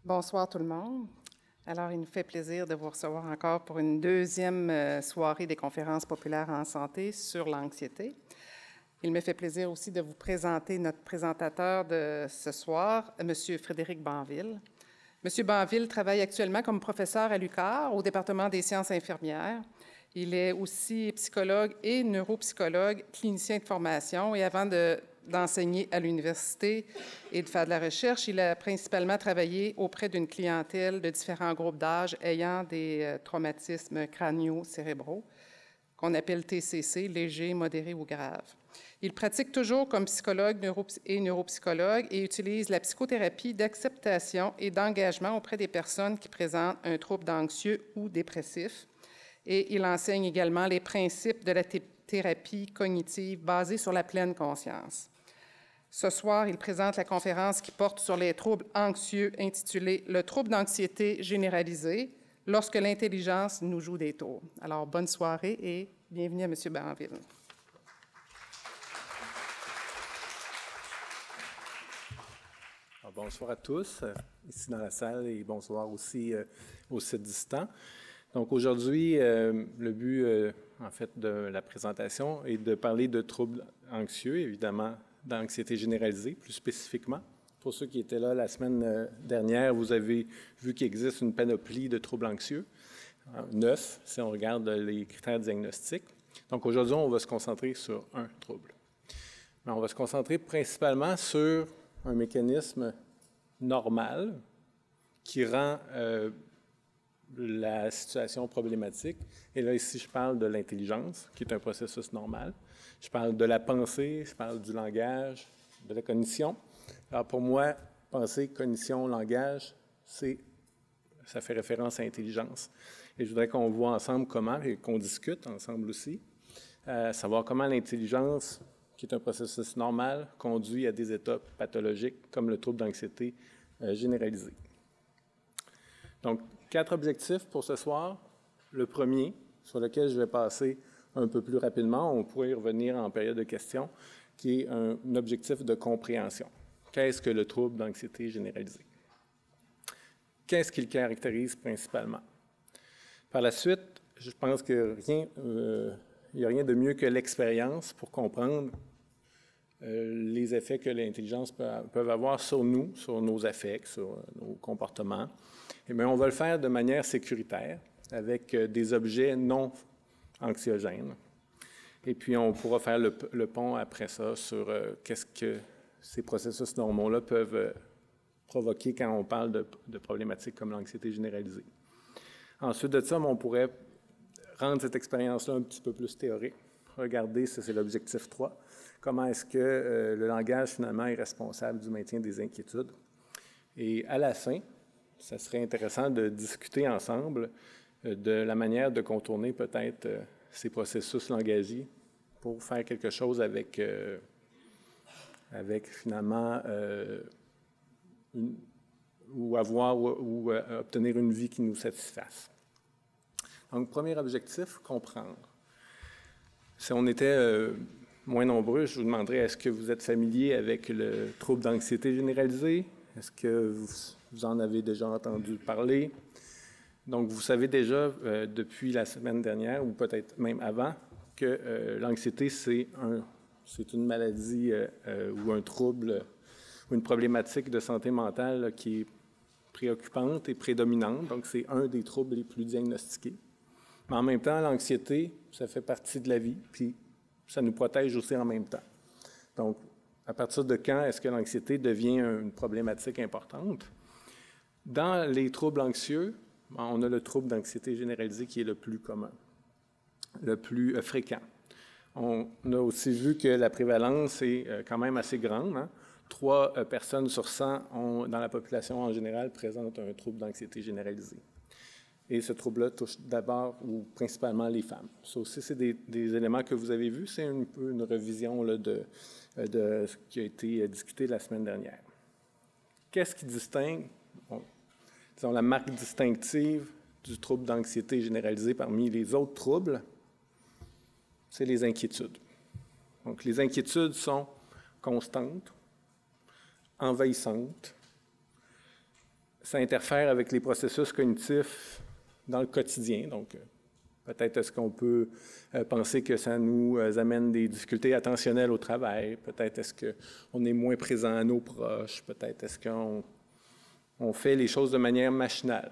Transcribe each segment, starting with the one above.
Bonsoir tout le monde. Alors, il nous fait plaisir de vous recevoir encore pour une deuxième soirée des conférences populaires en santé sur l'anxiété. Il me fait plaisir aussi de vous présenter notre présentateur de ce soir, M. Frédéric Banville. M. Banville travaille actuellement comme professeur à l'UQAR au département des sciences infirmières. Il est aussi psychologue et neuropsychologue, clinicien de formation, et avant d'enseigner à l'université et de faire de la recherche, il a principalement travaillé auprès d'une clientèle de différents groupes d'âge ayant des traumatismes crânio-cérébraux, qu'on appelle TCC, légers, modérés ou graves. Il pratique toujours comme psychologue et neuropsychologue et utilise la psychothérapie d'acceptation et d'engagement auprès des personnes qui présentent un trouble d'anxieux ou dépressif. Et il enseigne également les principes de la thérapie cognitive basée sur la pleine conscience. Ce soir, il présente la conférence qui porte sur les troubles anxieux intitulée « Le trouble d'anxiété généralisé lorsque l'intelligence nous joue des tours ». Alors, bonne soirée et bienvenue à M. Banville. Bonsoir à tous, ici dans la salle, et bonsoir aussi au site distant. Donc aujourd'hui, le but, en fait, de la présentation est de parler de troubles anxieux, évidemment, d'anxiété généralisée, plus spécifiquement. Pour ceux qui étaient là la semaine dernière, vous avez vu qu'il existe une panoplie de troubles anxieux, 9, si on regarde les critères diagnostiques. Donc aujourd'hui, on va se concentrer sur un trouble. Mais on va se concentrer principalement sur un mécanisme normal qui rend la situation problématique. Et là, ici, je parle de l'intelligence, qui est un processus normal. Je parle de la pensée, je parle du langage, de la cognition. Alors, pour moi, pensée, cognition, langage, ça fait référence à l'intelligence. Et je voudrais qu'on voit ensemble comment, et qu'on discute ensemble aussi, savoir comment l'intelligence, qui est un processus normal, conduit à des états pathologiques comme le trouble d'anxiété généralisé. Donc, 4 objectifs pour ce soir. Le premier, sur lequel je vais passer un peu plus rapidement, on pourrait y revenir en période de questions, qui est un objectif de compréhension. Qu'est-ce que le trouble d'anxiété généralisé? Qu'est-ce qui le caractérise principalement? Par la suite, je pense qu'il n'y a rien de mieux que l'expérience pour comprendre les effets que l'intelligence peut avoir sur nous, sur nos affects, sur nos comportements. Et bien, on va le faire de manière sécuritaire, avec des objets non anxiogènes. Et puis, on pourra faire le pont après ça sur qu'est-ce que ces processus normaux-là peuvent provoquer quand on parle de problématiques comme l'anxiété généralisée. Ensuite de ça, on pourrait rendre cette expérience-là un petit peu plus théorique. Regardez, ça c'est l'objectif 3. Comment est-ce que le langage, finalement, est responsable du maintien des inquiétudes. Et à la fin, ça serait intéressant de discuter ensemble de la manière de contourner peut-être ces processus langagiers pour faire quelque chose avec finalement, ou obtenir une vie qui nous satisfasse. Donc, premier objectif, comprendre. Si on était moins nombreux, je vous demanderais, est-ce que vous êtes familier avec le trouble d'anxiété généralisée? Est-ce que vous en avez déjà entendu parler? Donc, vous savez déjà depuis la semaine dernière, ou peut-être même avant, que l'anxiété, c'est une maladie ou un trouble ou une problématique de santé mentale là, qui est préoccupante et prédominante. Donc, c'est un des troubles les plus diagnostiqués. Mais en même temps, l'anxiété, ça fait partie de la vie, puis ça nous protège aussi en même temps. Donc, à partir de quand est-ce que l'anxiété devient une problématique importante? Dans les troubles anxieux, on a le trouble d'anxiété généralisée qui est le plus commun, le plus fréquent. On a aussi vu que la prévalence est quand même assez grande. Hein? 3 personnes sur 100 dans la population en général présentent un trouble d'anxiété généralisée. Et ce trouble-là touche d'abord ou principalement les femmes. Ça aussi, c'est des éléments que vous avez vus. C'est un peu une revision là, de ce qui a été discuté la semaine dernière. Qu'est-ce qui distingue, disons, la marque distinctive du trouble d'anxiété généralisée parmi les autres troubles? C'est les inquiétudes. Donc, les inquiétudes sont constantes, envahissantes, ça interfère avec les processus cognitifs dans le quotidien. Donc, peut-être est-ce qu'on peut penser que ça nous amène des difficultés attentionnelles au travail. Peut-être est-ce qu'on est moins présent à nos proches. Peut-être est-ce qu'on fait les choses de manière machinale,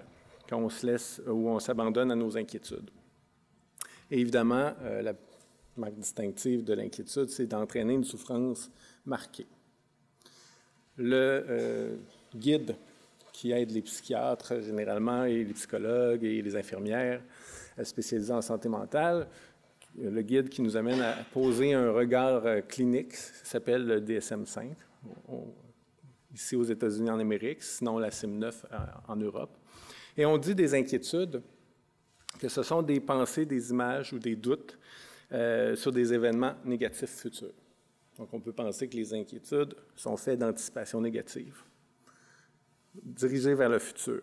qu'on se laisse ou on s'abandonne à nos inquiétudes. Et évidemment, la marque distinctive de l'inquiétude, c'est d'entraîner une souffrance marquée. Le guide qui aide les psychiatres généralement et les psychologues et les infirmières spécialisées en santé mentale, le guide qui nous amène à poser un regard clinique s'appelle le DSM-5, ici aux États-Unis en Amérique, sinon la CIM-9 en Europe. Et on dit des inquiétudes que ce sont des pensées, des images ou des doutes sur des événements négatifs futurs. Donc, on peut penser que les inquiétudes sont faites d'anticipation négative, dirigées vers le futur,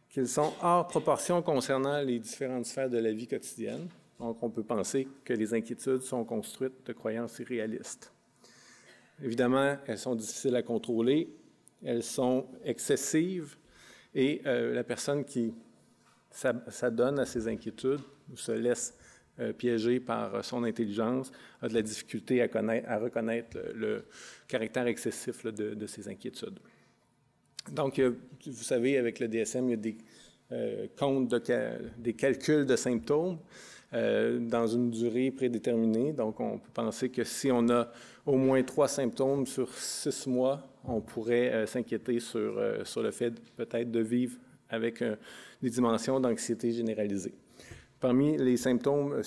qu'ils sont hors proportion concernant les différentes sphères de la vie quotidienne. Donc, on peut penser que les inquiétudes sont construites de croyances irréalistes. Évidemment, elles sont difficiles à contrôler, elles sont excessives, et la personne qui s'adonne à ces inquiétudes ou se laisse piégé par son intelligence, a de la difficulté à reconnaître le caractère excessif là, de ces inquiétudes. Donc, vous savez, avec le DSM, il y a des comptes, des calculs de symptômes dans une durée prédéterminée. Donc, on peut penser que si on a au moins 3 symptômes sur 6 mois, on pourrait s'inquiéter sur le fait peut-être de vivre avec des dimensions d'anxiété généralisée. Parmi les symptômes,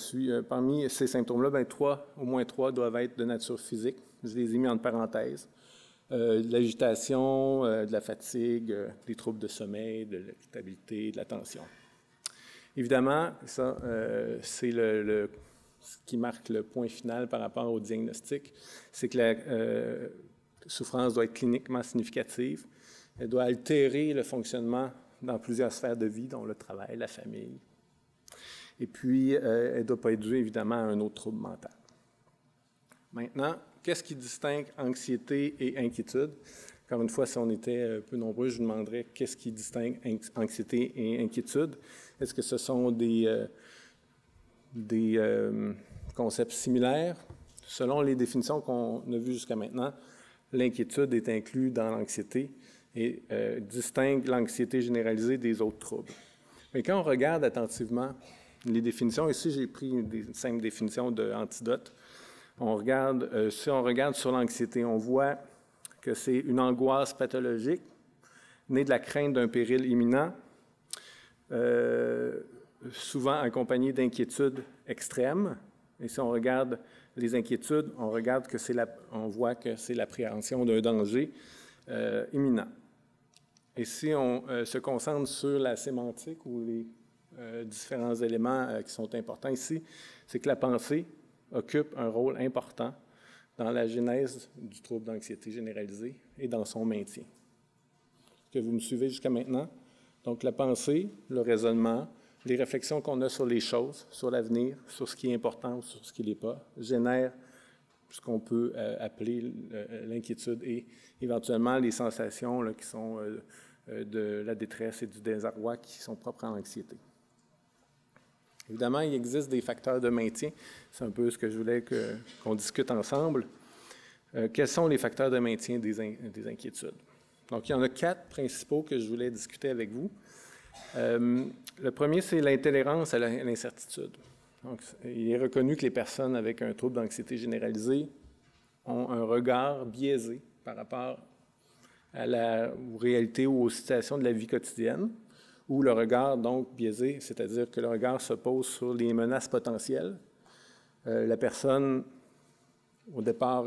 parmi ces symptômes-là, au moins 3 doivent être de nature physique. Je les ai mis entre parenthèses. De l'agitation, de la fatigue, des troubles de sommeil, de l'irritabilité, de la tension. Évidemment, ça, c'est ce qui marque le point final par rapport au diagnostic, c'est que la souffrance doit être cliniquement significative. Elle doit altérer le fonctionnement dans plusieurs sphères de vie, dont le travail, la famille. Et puis, elle ne doit pas être due, évidemment, à un autre trouble mental. Maintenant, qu'est-ce qui distingue anxiété et inquiétude? Encore une fois, si on était un peu nombreux, je vous demanderais qu'est-ce qui distingue anxiété et inquiétude. Est-ce que ce sont des concepts similaires? Selon les définitions qu'on a vues jusqu'à maintenant, l'inquiétude est inclue dans l'anxiété et distingue l'anxiété généralisée des autres troubles. Mais quand on regarde attentivement les définitions, ici j'ai pris une simple définition d'antidote. Si on regarde sur l'anxiété, on voit que c'est une angoisse pathologique née de la crainte d'un péril imminent, souvent accompagnée d'inquiétudes extrêmes. Et si on regarde les inquiétudes, on voit que c'est l'appréhension d'un danger imminent. Et si on se concentre sur la sémantique ou les différents éléments qui sont importants ici, c'est que la pensée occupe un rôle important dans la genèse du trouble d'anxiété généralisée et dans son maintien. Est-ce que vous me suivez jusqu'à maintenant? Donc, la pensée, le raisonnement, les réflexions qu'on a sur les choses, sur l'avenir, sur ce qui est important ou sur ce qui ne l'est pas, génèrent ce qu'on peut appeler l'inquiétude et éventuellement les sensations là, qui sont de la détresse et du désarroi qui sont propres à l'anxiété. Évidemment, il existe des facteurs de maintien. C'est un peu ce que je voulais qu'on discute ensemble. Quels sont les facteurs de maintien des inquiétudes? Donc, il y en a 4 principaux que je voulais discuter avec vous. Le premier, c'est l'intolérance à l'incertitude. Donc, il est reconnu que les personnes avec un trouble d'anxiété généralisée ont un regard biaisé par rapport aux réalités ou aux situations de la vie quotidienne, ou le regard, donc, biaisé, c'est-à-dire que le regard se pose sur les menaces potentielles. La personne, au départ,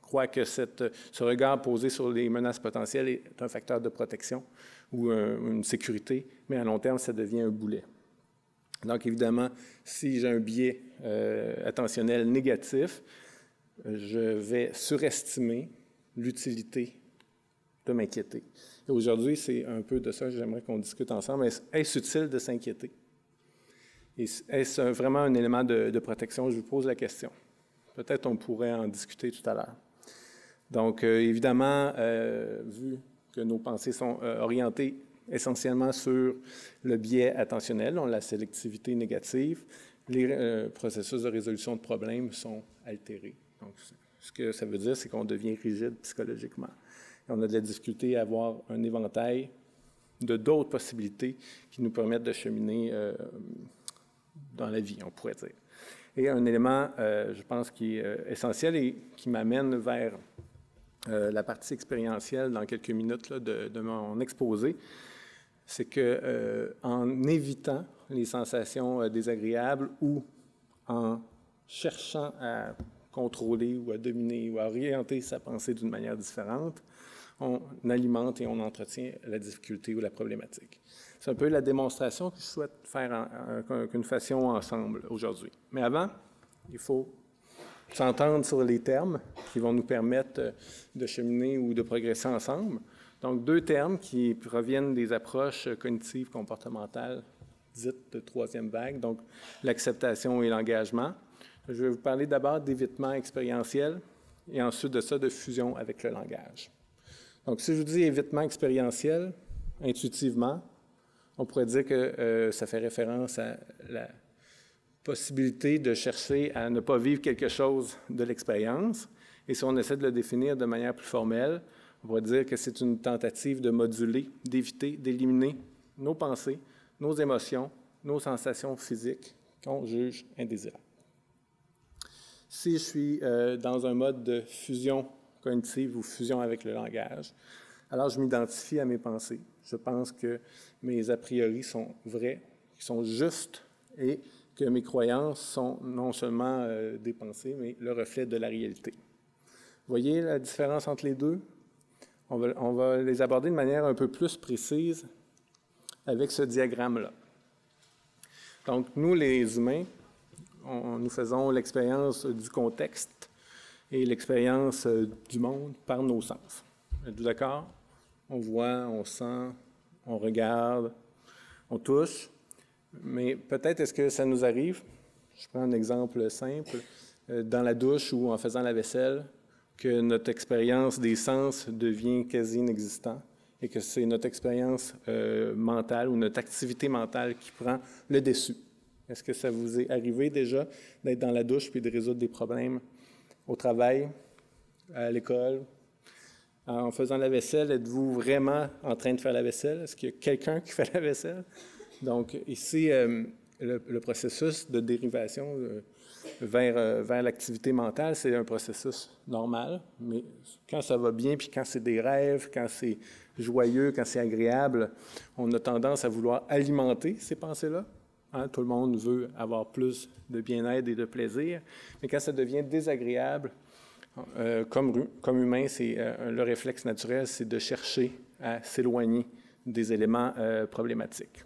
croit que ce regard posé sur les menaces potentielles est un facteur de protection ou une sécurité, mais à long terme, ça devient un boulet. Donc, évidemment, si j'ai un biais attentionnel négatif, je vais surestimer l'utilité de m'inquiéter. Et aujourd'hui, c'est un peu de ça que j'aimerais qu'on discute ensemble. Est-ce utile de s'inquiéter? Est-ce vraiment un élément de protection? Je vous pose la question. Peut-être on pourrait en discuter tout à l'heure. Donc, évidemment, vu que nos pensées sont orientées essentiellement sur le biais attentionnel, donc la sélectivité négative. Les processus de résolution de problèmes sont altérés. Donc, ce que ça veut dire, c'est qu'on devient rigide psychologiquement. Et on a de la difficulté à avoir un éventail de d'autres possibilités qui nous permettent de cheminer dans la vie, on pourrait dire. Et un élément, je pense, qui est essentiel et qui m'amène vers la partie expérientielle dans quelques minutes là, de mon exposé, c'est qu'en évitant les sensations désagréables ou en cherchant à contrôler ou à dominer ou à orienter sa pensée d'une manière différente, on alimente et on entretient la difficulté ou la problématique. C'est un peu la démonstration que je souhaite faire que nous fassions ensemble aujourd'hui. Mais avant, il faut s'entendre sur les termes qui vont nous permettre de cheminer ou de progresser ensemble. Donc, 2 termes qui proviennent des approches cognitives comportementales dites de 3e vague, donc l'acceptation et l'engagement. Je vais vous parler d'abord d'évitement expérientiel et ensuite de ça, de fusion avec le langage. Donc, si je vous dis évitement expérientiel, intuitivement, on pourrait dire que ça fait référence à la possibilité de chercher à ne pas vivre quelque chose de l'expérience. Et si on essaie de le définir de manière plus formelle, on pourrait dire que c'est une tentative de moduler, d'éviter, d'éliminer nos pensées, nos émotions, nos sensations physiques qu'on juge indésirables. Si je suis dans un mode de fusion cognitive ou fusion avec le langage, alors je m'identifie à mes pensées. Je pense que mes a priori sont vrais, qu'ils sont justes et que mes croyances sont non seulement des pensées, mais le reflet de la réalité. Vous voyez la différence entre les deux? On va les aborder de manière un peu plus précise avec ce diagramme-là. Donc, nous, les humains, nous faisons l'expérience du contexte et l'expérience du monde par nos sens. Êtes-vous d'accord? On voit, on sent, on regarde, on touche. Mais peut-être est-ce que ça nous arrive, je prends un exemple simple, dans la douche ou en faisant la vaisselle, que notre expérience des sens devient quasi inexistante et que c'est notre expérience mentale ou notre activité mentale qui prend le dessus. Est-ce que ça vous est arrivé déjà d'être dans la douche puis de résoudre des problèmes au travail, à l'école? En faisant la vaisselle, êtes-vous vraiment en train de faire la vaisselle? Est-ce qu'il y a quelqu'un qui fait la vaisselle? Donc, ici, le processus de dérivation vers l'activité mentale, c'est un processus normal, mais quand ça va bien, puis quand c'est des rêves, quand c'est joyeux, quand c'est agréable, on a tendance à vouloir alimenter ces pensées-là. Hein? Tout le monde veut avoir plus de bien-être et de plaisir, mais quand ça devient désagréable, comme humain, le réflexe naturel, c'est de chercher à s'éloigner des éléments problématiques.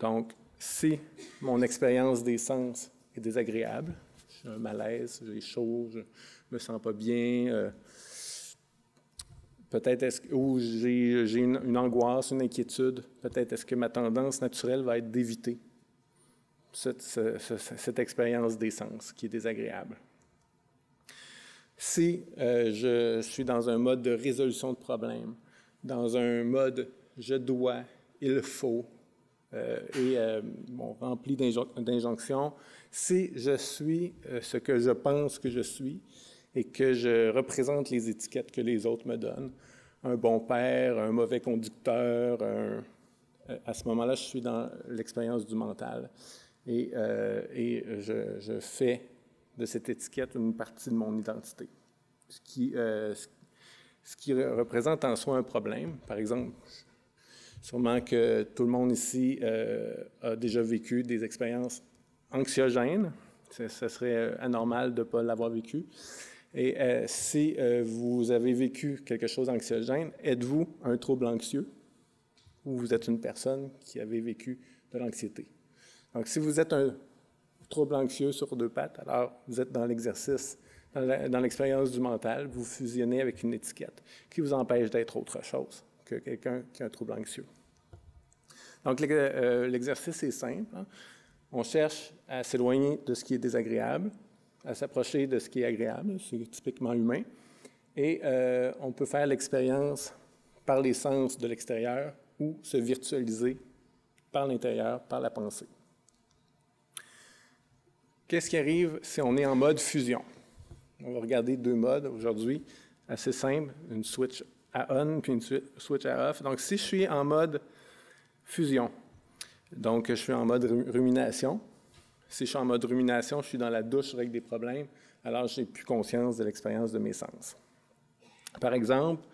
Donc, si mon expérience des sens est désagréable, j'ai un malaise, j'ai chaud, je ne me sens pas bien, peut-être ou j'ai une angoisse, une inquiétude, peut-être est-ce que ma tendance naturelle va être d'éviter cette expérience des sens qui est désagréable. Si je suis dans un mode de résolution de problèmes, dans un mode « je dois »,« il faut », rempli d'injonctions, si je suis ce que je pense que je suis et que je représente les étiquettes que les autres me donnent, un bon père, un mauvais conducteur, à ce moment-là, je suis dans l'expérience du mental et je fais de cette étiquette une partie de mon identité, ce qui représente en soi un problème. Par exemple, sûrement que tout le monde ici a déjà vécu des expériences anxiogènes. Ce serait anormal de ne pas l'avoir vécu. Et si vous avez vécu quelque chose d'anxiogène, êtes-vous un trouble anxieux ou vous êtes une personne qui avait vécu de l'anxiété? Donc, si vous êtes un trouble anxieux sur 2 pattes, alors vous êtes dans l'exercice, dans l'expérience du mental, vous fusionnez avec une étiquette qui vous empêche d'être autre chose que quelqu'un qui a un trouble anxieux. Donc, l'exercice est simple. Hein? On cherche à s'éloigner de ce qui est désagréable, à s'approcher de ce qui est agréable, c'est typiquement humain, et on peut faire l'expérience par les sens de l'extérieur ou se virtualiser par l'intérieur, par la pensée. Qu'est-ce qui arrive si on est en mode fusion? On va regarder deux modes aujourd'hui, assez simple, une switch à on puis une switch à off. Donc, si je suis en mode fusion, donc je suis en mode rumination. Si je suis en mode rumination, je suis dans la douche, je règle des problèmes, alors je n'ai plus conscience de l'expérience de mes sens. Par exemple,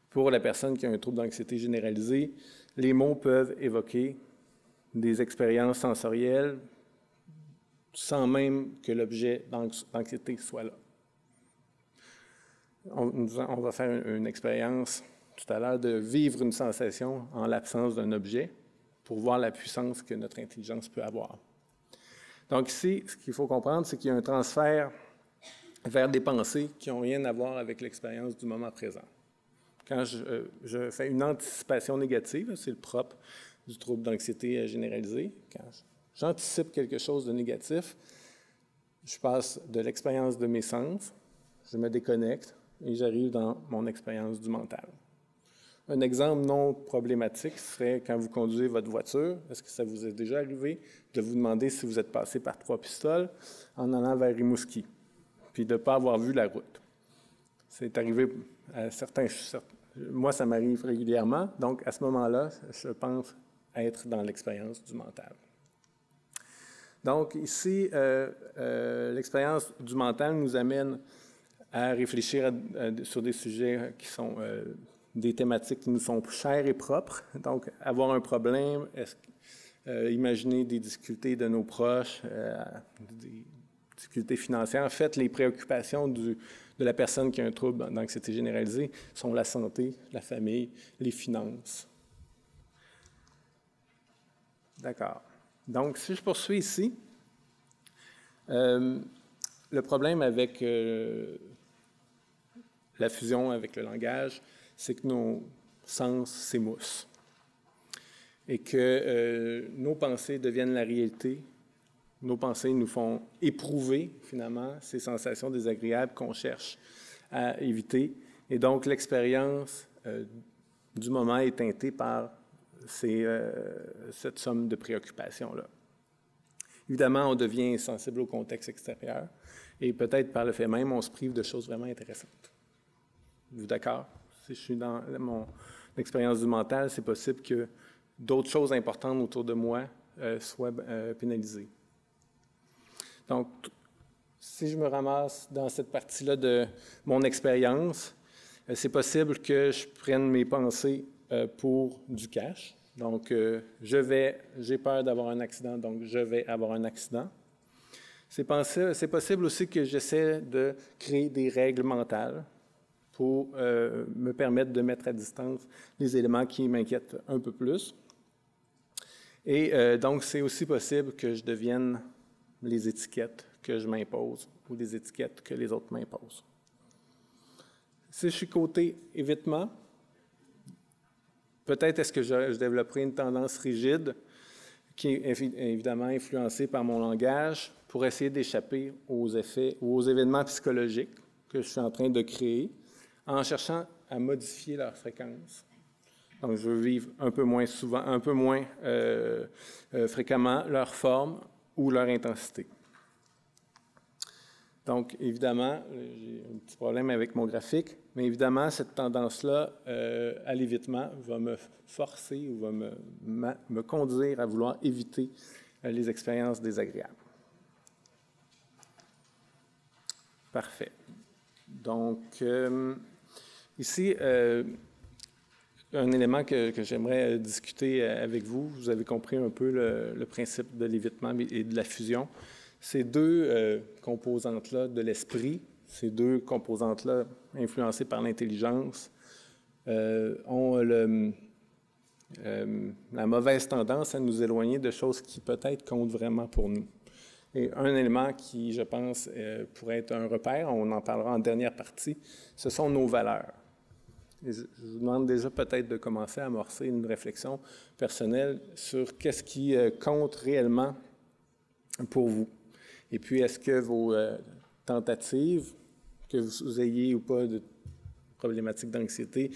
pour la personne qui a un trouble d'anxiété généralisée, les mots peuvent évoquer des expériences sensorielles sans même que l'objet d'anxiété soit là. On va faire une expérience tout à l'heure de vivre une sensation en l'absence d'un objet pour voir la puissance que notre intelligence peut avoir. Donc ici, ce qu'il faut comprendre, c'est qu'il y a un transfert vers des pensées qui n'ont rien à voir avec l'expérience du moment présent. Quand je fais une anticipation négative, c'est le propre du trouble d'anxiété généralisée, quand j'anticipe quelque chose de négatif, je passe de l'expérience de mes sens, je me déconnecte et j'arrive dans mon expérience du mental. Un exemple non problématique serait quand vous conduisez votre voiture. Est-ce que ça vous est déjà arrivé de vous demander si vous êtes passé par Trois-Pistoles en allant vers Rimouski, puis de ne pas avoir vu la route? C'est arrivé à certains... Moi, ça m'arrive régulièrement. Donc, à ce moment-là, je pense être dans l'expérience du mental. Donc, ici, l'expérience du mental nous amène à réfléchir sur des sujets qui sont des thématiques qui nous sont chères et propres. Donc, avoir un problème, imaginer des difficultés de nos proches, des difficultés financières. En fait, les préoccupations de la personne qui a un trouble d'anxiété généralisée sont la santé, la famille, les finances. D'accord. Donc, si je poursuis ici, le problème avec la fusion avec le langage, c'est que nos sens s'émoussent et que nos pensées deviennent la réalité. Nos pensées nous font éprouver, finalement, ces sensations désagréables qu'on cherche à éviter. Et donc, l'expérience du moment est teintée par cette somme de préoccupations-là. Évidemment, on devient sensible au contexte extérieur et peut-être par le fait même, on se prive de choses vraiment intéressantes. Vous d'accord? Si je suis dans mon expérience du mental, c'est possible que d'autres choses importantes autour de moi soient pénalisées. Donc, si je me ramasse dans cette partie-là de mon expérience, c'est possible que je prenne mes pensées pour du cash. Donc, j'ai peur d'avoir un accident, donc je vais avoir un accident. C'est possible aussi que j'essaie de créer des règles mentales pour me permettre de mettre à distance les éléments qui m'inquiètent un peu plus. Et donc, c'est aussi possible que je devienne les étiquettes que je m'impose ou les étiquettes que les autres m'imposent. Si je suis côté évitement, peut-être est-ce que je développerai une tendance rigide qui est évidemment influencée par mon langage pour essayer d'échapper aux effets ou aux événements psychologiques que je suis en train de créer en cherchant à modifier leur fréquence. Donc, je veux vivre un peu moins souvent, un peu moins fréquemment leur forme ou leur intensité. Donc, évidemment, j'ai un petit problème avec mon graphique, mais évidemment, cette tendance-là à l'évitement va me forcer ou va me conduire à vouloir éviter les expériences désagréables. Parfait. Donc, ici, un élément que j'aimerais discuter avec vous, vous avez compris un peu le principe de l'évitement et de la fusion. Ces deux composantes-là de l'esprit, ces deux composantes-là influencées par l'intelligence, ont la mauvaise tendance à nous éloigner de choses qui peut-être comptent vraiment pour nous. Et un élément qui, je pense, pourrait être un repère, on en parlera en dernière partie, ce sont nos valeurs. Et je vous demande déjà peut-être de commencer à amorcer une réflexion personnelle sur qu'est-ce qui compte réellement pour vous. Et puis, est-ce que vos tentatives, que vous ayez ou pas de problématiques d'anxiété,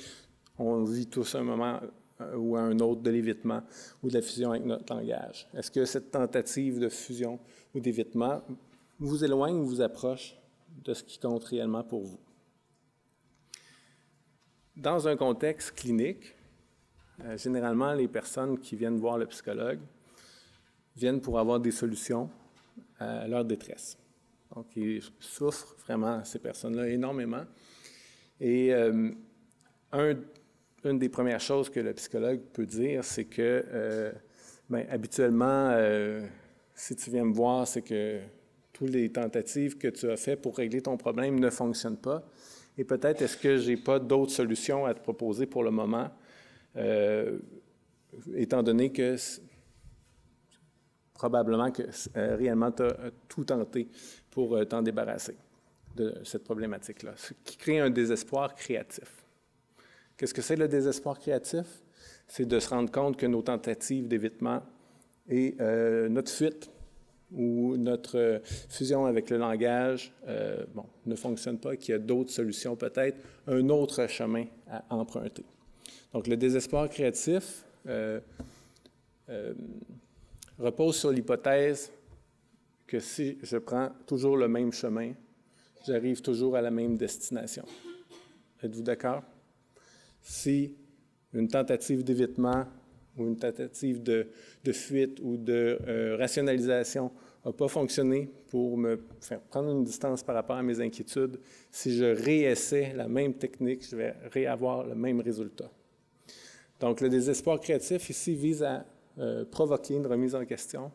On vit tous un moment ou un autre de l'évitement ou de la fusion avec notre langage. Est-ce que cette tentative de fusion ou d'évitement vous éloigne ou vous approche de ce qui compte réellement pour vous? Dans un contexte clinique, généralement, les personnes qui viennent voir le psychologue viennent pour avoir des solutions à leur détresse. Donc, ils souffrent vraiment, ces personnes-là, énormément. Et une des premières choses que le psychologue peut dire, c'est que, habituellement, si tu viens me voir, c'est que toutes les tentatives que tu as faites pour régler ton problème ne fonctionnent pas. Et peut-être est-ce que je n'ai pas d'autres solutions à te proposer pour le moment, étant donné que probablement que réellement tu as tout tenté pour t'en débarrasser de cette problématique-là, ce qui crée un désespoir créatif. Qu'est-ce que c'est le désespoir créatif? C'est de se rendre compte que nos tentatives d'évitement et notre fuite ou notre fusion avec le langage ne fonctionne pas, qu'il y a d'autres solutions, peut-être un autre chemin à emprunter. Donc, le désespoir créatif repose sur l'hypothèse que si je prends toujours le même chemin, j'arrive toujours à la même destination. Êtes-vous d'accord? Si une tentative d'évitement ou une tentative de fuite ou de rationalisation n'a pas fonctionné pour me faire prendre une distance par rapport à mes inquiétudes, si je réessaie la même technique, je vais réavoir le même résultat. Donc, le désespoir créatif ici vise à provoquer une remise en question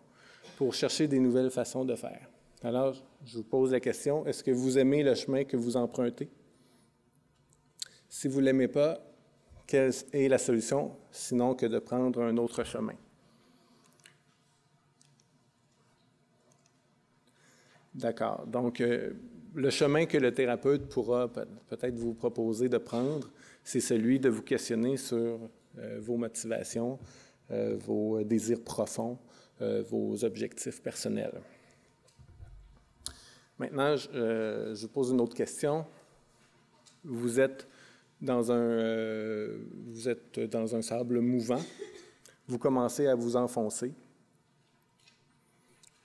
pour chercher des nouvelles façons de faire. Alors, je vous pose la question, est-ce que vous aimez le chemin que vous empruntez? Si vous ne l'aimez pas, quelle est la solution, sinon que de prendre un autre chemin? D'accord. Donc, le chemin que le thérapeute pourra peut-être vous proposer de prendre, c'est celui de vous questionner sur vos motivations, vos désirs profonds, vos objectifs personnels. Maintenant, je vous pose une autre question. Vous êtes dans un sable mouvant. Vous commencez à vous enfoncer.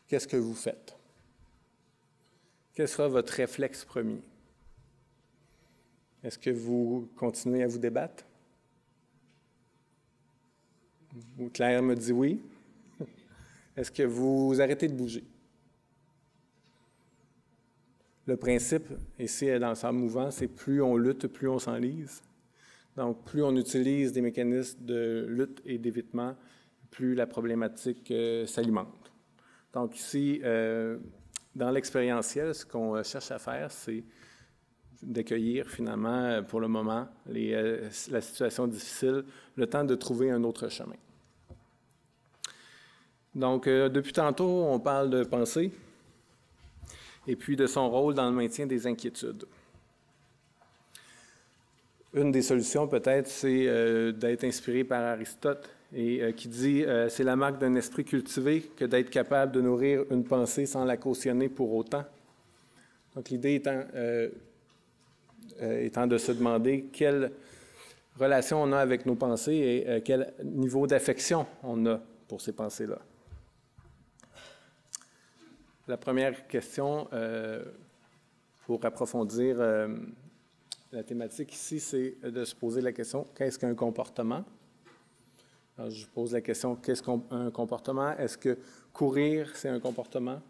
Qu'est-ce que vous faites? Quel sera votre réflexe premier? Est-ce que vous continuez à vous débattre? Claire me dit oui. Est-ce que vous arrêtez de bouger? Le principe, ici, dans le sable mouvant, c'est plus on lutte, plus on s'enlise. Donc, plus on utilise des mécanismes de lutte et d'évitement, plus la problématique s'alimente. Donc, ici, dans l'expérientiel, ce qu'on cherche à faire, c'est d'accueillir finalement, pour le moment, la situation difficile, le temps de trouver un autre chemin. Donc, depuis tantôt, on parle de pensée et puis de son rôle dans le maintien des inquiétudes. Une des solutions, peut-être, c'est d'être inspiré par Aristote et qui dit « c'est la marque d'un esprit cultivé que d'être capable de nourrir une pensée sans la cautionner pour autant ». Donc, l'idée étant de se demander quelle relation on a avec nos pensées et quel niveau d'affection on a pour ces pensées-là. La première question, pour approfondir la thématique ici, c'est de se poser la question « qu'est-ce qu'un comportement ?» Alors, je pose la question « qu'est-ce qu'un comportement? Est-ce que courir, c'est un comportement?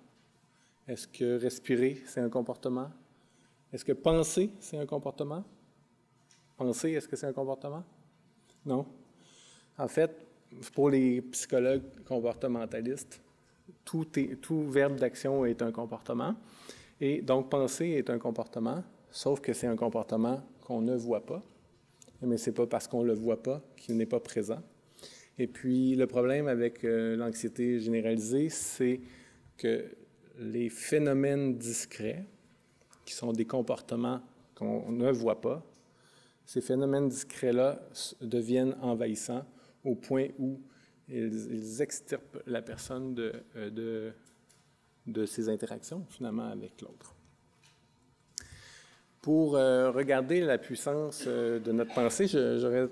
Est-ce que respirer, c'est un comportement? Est-ce que penser, c'est un comportement? Penser, est-ce que c'est un comportement? Non. En fait, pour les psychologues comportementalistes, tout verbe d'action est un comportement. Et donc, penser est un comportement, sauf que c'est un comportement qu'on ne voit pas. Mais ce n'est pas parce qu'on ne le voit pas qu'il n'est pas présent. Et puis, le problème avec l'anxiété généralisée, c'est que les phénomènes discrets, qui sont des comportements qu'on ne voit pas, ces phénomènes discrets-là deviennent envahissants au point où ils extirpent la personne de ses interactions, finalement, avec l'autre. Pour regarder la puissance de notre pensée, j'aurais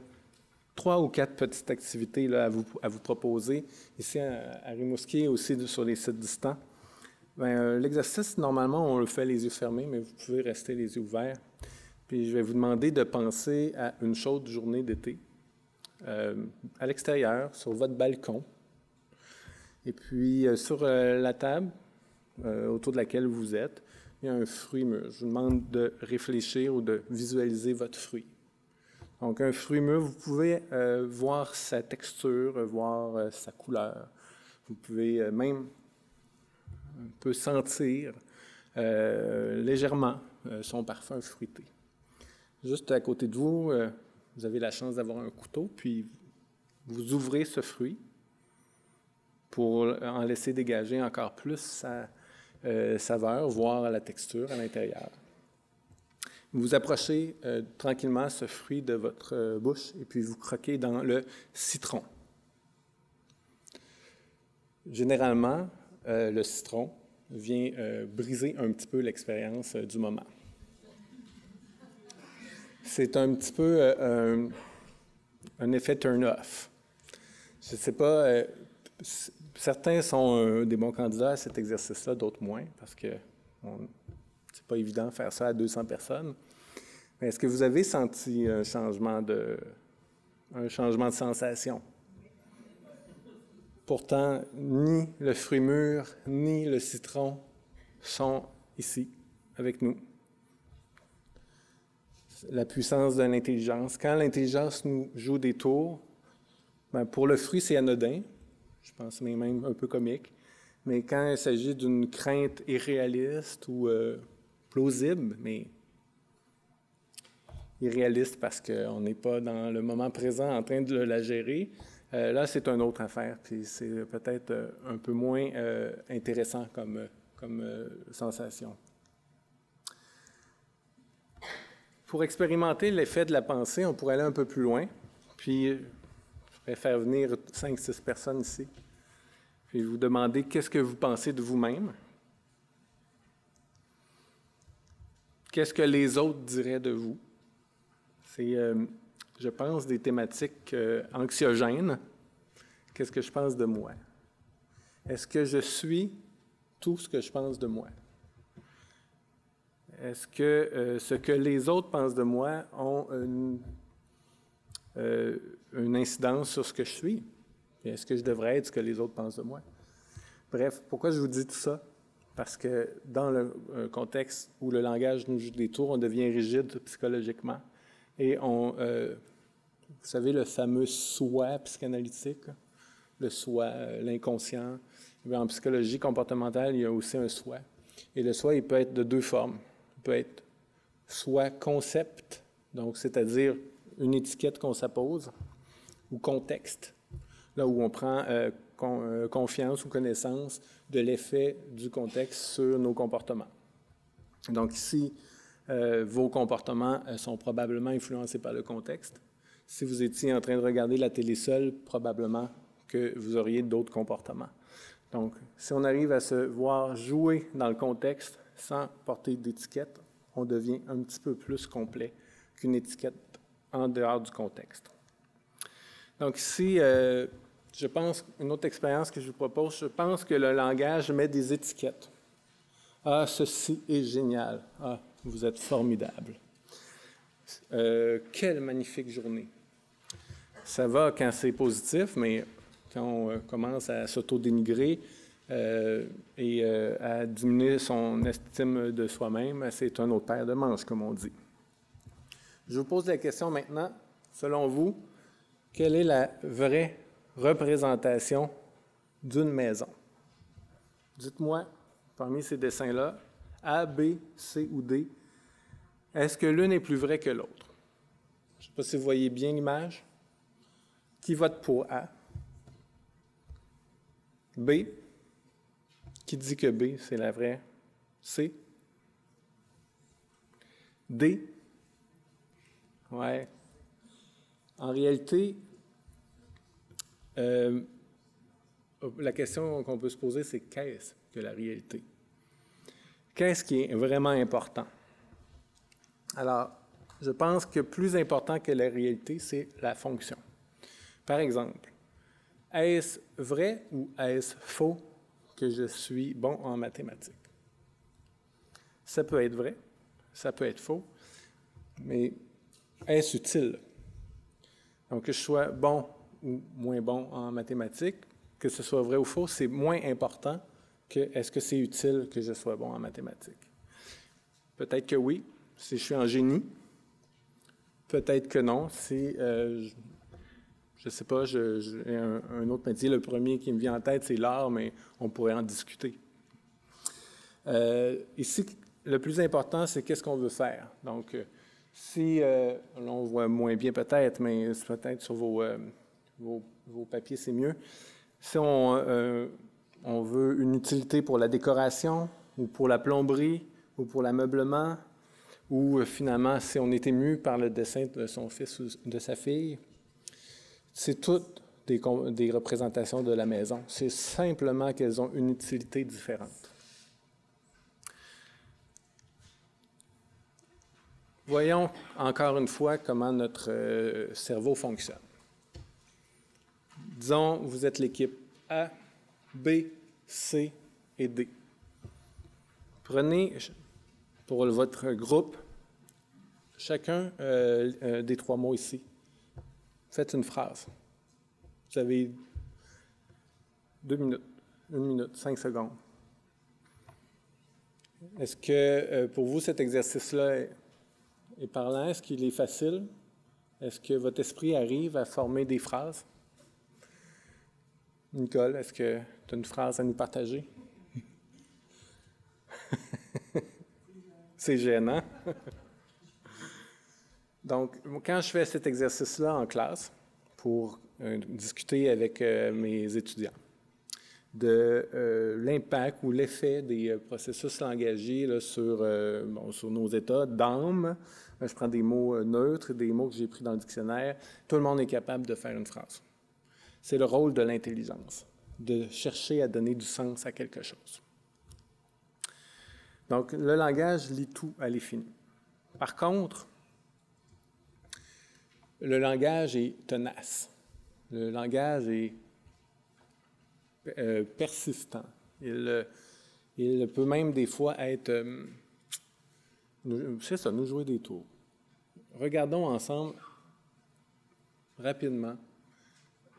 3 ou 4 petites activités là, à vous proposer. Ici, à Rimouski, aussi sur les sites distants. L'exercice, normalement, on le fait les yeux fermés, mais vous pouvez rester les yeux ouverts. Puis je vais vous demander de penser à une chaude journée d'été, à l'extérieur, sur votre balcon. Et puis, sur la table autour de laquelle vous êtes, il y a un fruit mûr. Je vous demande de réfléchir ou de visualiser votre fruit. Donc, un fruit mûr, vous pouvez voir sa texture, voir sa couleur. Vous pouvez même un peu sentir légèrement son parfum fruité. Juste à côté de vous, vous avez la chance d'avoir un couteau, puis vous ouvrez ce fruit pour en laisser dégager encore plus sa saveur, voire la texture à l'intérieur. Vous approchez tranquillement ce fruit de votre bouche et puis vous croquez dans le citron. Généralement, le citron vient briser un petit peu l'expérience du moment. C'est un petit peu un effet turn-off. Je ne sais pas, certains sont des bons candidats à cet exercice-là, d'autres moins, parce que c'est pas évident de faire ça à 200 personnes. Mais est-ce que vous avez senti un changement de sensation? Pourtant, ni le fruit mûr, ni le citron sont ici avec nous. La puissance de l'intelligence. Quand l'intelligence nous joue des tours, pour le fruit, c'est anodin. Je pense même un peu comique. Mais quand il s'agit d'une crainte irréaliste ou plausible, mais irréaliste parce qu'on n'est pas dans le moment présent en train de la gérer, là, c'est une autre affaire. Puis c'est peut-être un peu moins intéressant comme sensation. Pour expérimenter l'effet de la pensée, on pourrait aller un peu plus loin. Puis, je pourrais faire venir 5-6 personnes ici. Puis, vous demander qu'est-ce que vous pensez de vous-même. Qu'est-ce que les autres diraient de vous? C'est, je pense, des thématiques anxiogènes. Qu'est-ce que je pense de moi? Est-ce que je suis tout ce que je pense de moi? Est-ce que ce que les autres pensent de moi ont une incidence sur ce que je suis? Est-ce que je devrais être ce que les autres pensent de moi? Bref, pourquoi je vous dis tout ça? Parce que dans le contexte où le langage nous joue des tours, on devient rigide psychologiquement. Et vous savez, le fameux soi psychanalytique, le soi, l'inconscient. En psychologie comportementale, il y a aussi un soi. Et le soi, il peut être de 2 formes. Il peut être soit concept, donc c'est-à-dire une étiquette qu'on s'appose, ou contexte, là où on prend confiance ou connaissance de l'effet du contexte sur nos comportements. Donc ici, vos comportements sont probablement influencés par le contexte. Si vous étiez en train de regarder la télé seul, probablement que vous auriez d'autres comportements. Donc, si on arrive à se voir jouer dans le contexte sans porter d'étiquette, on devient un petit peu plus complet qu'une étiquette en dehors du contexte. Donc ici, je pense, une autre expérience que je vous propose, je pense que le langage met des étiquettes. Ah, ceci est génial. Ah, vous êtes formidable. Quelle magnifique journée. Ça va quand c'est positif, mais quand on commence à s'auto-dénigrer et à diminuer son estime de soi-même, c'est un autre paire de manches, comme on dit. Je vous pose la question maintenant, selon vous, quelle est la vraie représentation d'une maison? Dites-moi, parmi ces dessins-là, A, B, C ou D, est-ce que l'une est plus vraie que l'autre? Je ne sais pas si vous voyez bien l'image. Qui vote pour A? B? Qui dit que B, c'est la vraie? C? D? Ouais. En réalité, la question qu'on peut se poser, c'est qu'est-ce que la réalité? Qu'est-ce qui est vraiment important? Alors, je pense que plus important que la réalité, c'est la fonction. Par exemple, est-ce vrai ou est-ce faux que je suis bon en mathématiques? Ça peut être vrai, ça peut être faux, mais est-ce utile? Donc, que je sois bon ou moins bon en mathématiques, que ce soit vrai ou faux, c'est moins important que est-ce que c'est utile que je sois bon en mathématiques. Peut-être que oui, si je suis en génie. Peut-être que non, si, je ne sais pas, j'ai un autre métier, le premier qui me vient en tête, c'est l'art, mais on pourrait en discuter. Ici, le plus important, c'est qu'est-ce qu'on veut faire. Donc, si, là, on voit moins bien peut-être, mais peut-être sur vos papiers, c'est mieux. Si on veut une utilité pour la décoration, ou pour la plomberie, ou pour l'ameublement, ou finalement, si on est ému par le dessin de son fils ou de sa fille, c'est toutes des représentations de la maison. C'est simplement qu'elles ont une utilité différente. Voyons encore une fois comment notre cerveau fonctionne. Disons, vous êtes l'équipe A, B, C et D. Prenez pour votre groupe chacun des 3 mots ici. Faites une phrase. Vous avez 2 minutes, 1 minute, 5 secondes. Est-ce que pour vous, cet exercice-là est parlant? Est-ce qu'il est facile? Est-ce que votre esprit arrive à former des phrases? Nicole, est-ce que tu as une phrase à nous partager? C'est gênant. Donc, quand je fais cet exercice-là en classe, pour discuter avec mes étudiants de l'impact ou l'effet des processus langagiers là, sur nos états d'âme, je prends des mots neutres, des mots que j'ai pris dans le dictionnaire, tout le monde est capable de faire une phrase. C'est le rôle de l'intelligence, de chercher à donner du sens à quelque chose. Donc, le langage lit tout à l'infini. Par contre, le langage est tenace. Le langage est persistant. Il peut même des fois être... c'est ça, nous jouer des tours. Regardons ensemble, rapidement,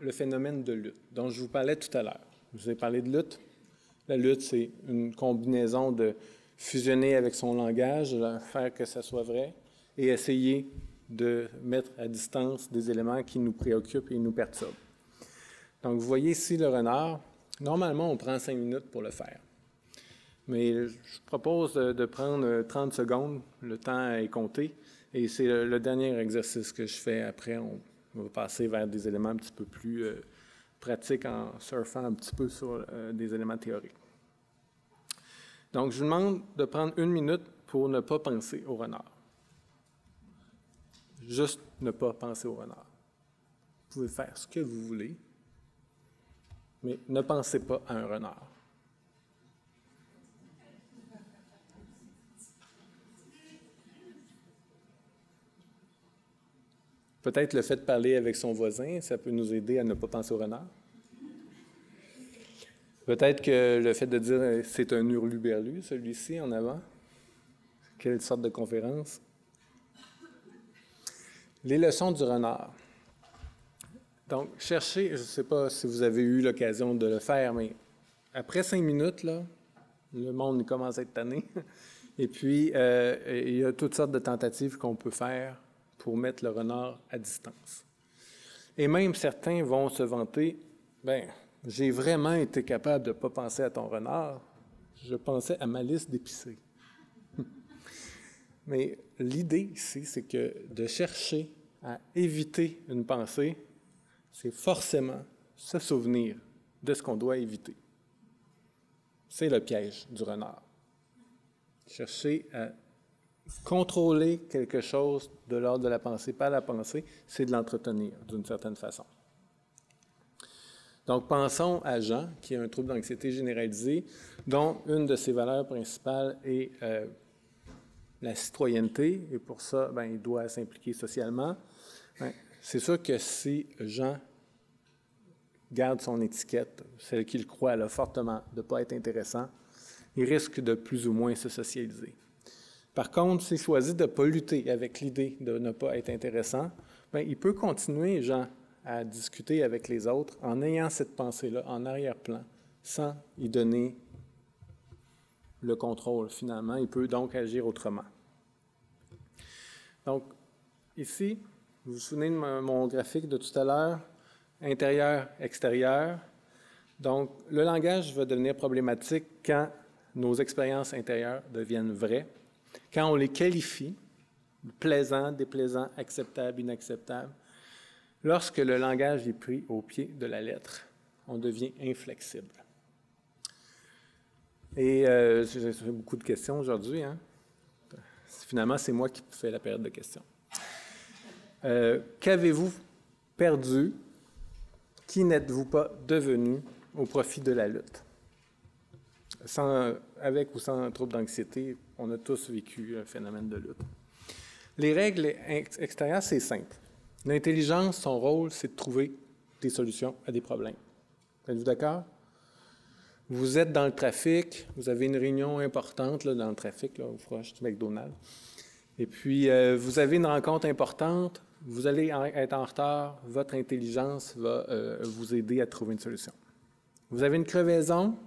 le phénomène de lutte dont je vous parlais tout à l'heure. Je vous ai parlé de lutte. La lutte, c'est une combinaison de fusionner avec son langage, faire que ça soit vrai, et essayer de mettre à distance des éléments qui nous préoccupent et nous perturbent. Donc, vous voyez ici le renard. Normalement, on prend 5 minutes pour le faire. Mais je propose de prendre 30 secondes. Le temps est compté. Et c'est le dernier exercice que je fais. Après, on va passer vers des éléments un petit peu plus pratiques en surfant un petit peu sur des éléments théoriques. Donc, je vous demande de prendre 1 minute pour ne pas penser au renard. Juste ne pas penser au renard. Vous pouvez faire ce que vous voulez, mais ne pensez pas à un renard. Peut-être le fait de parler avec son voisin, ça peut nous aider à ne pas penser au renard. Peut-être que le fait de dire « c'est un hurluberlu, celui-ci, en avant », quelle sorte de conférence? Les leçons du renard. Donc, cherchez, je ne sais pas si vous avez eu l'occasion de le faire, mais après 5 minutes, là, le monde commence à être tanné. Et puis, il y a toutes sortes de tentatives qu'on peut faire pour mettre le renard à distance. Et même certains vont se vanter, « Bien, j'ai vraiment été capable de ne pas penser à ton renard. Je pensais à ma liste d'épicerie. » Mais l'idée ici, c'est que de chercher à éviter une pensée, c'est forcément se souvenir de ce qu'on doit éviter. C'est le piège du renard. Chercher à contrôler quelque chose de l'ordre de la pensée, pas la pensée, c'est de l'entretenir d'une certaine façon. Donc, pensons à Jean, qui a un trouble d'anxiété généralisée, dont une de ses valeurs principales est la citoyenneté, et pour ça, bien, il doit s'impliquer socialement. Bien, c'est sûr que si Jean garde son étiquette, celle qu'il croit là, fortement de ne pas être intéressant, il risque de plus ou moins se socialiser. Par contre, s'il choisit de ne pas lutter avec l'idée de ne pas être intéressant, bien, il peut continuer, Jean, à discuter avec les autres en ayant cette pensée-là en arrière-plan, sans y donner le contrôle, finalement. Il peut donc agir autrement. Donc, ici, vous vous souvenez de mon graphique de tout à l'heure? Intérieur, extérieur. Donc, le langage va devenir problématique quand nos expériences intérieures deviennent vraies, quand on les qualifie, plaisant, déplaisant, acceptable, inacceptable. Lorsque le langage est pris au pied de la lettre, on devient inflexible. Et j'ai beaucoup de questions aujourd'hui. Hein? Finalement, c'est moi qui fais la période de questions. Qu'avez-vous perdu? Qui n'êtes-vous pas devenu au profit de la lutte? Avec ou sans trouble d'anxiété, on a tous vécu un phénomène de lutte. Les règles extérieures, c'est simple. L'intelligence, son rôle, c'est de trouver des solutions à des problèmes. Êtes-vous d'accord? Vous êtes dans le trafic, vous avez une réunion importante là, dans le trafic, là, au proche du McDonald's. Et puis, vous avez une rencontre importante, vous allez être en retard, votre intelligence va vous aider à trouver une solution. Vous avez une crevaison,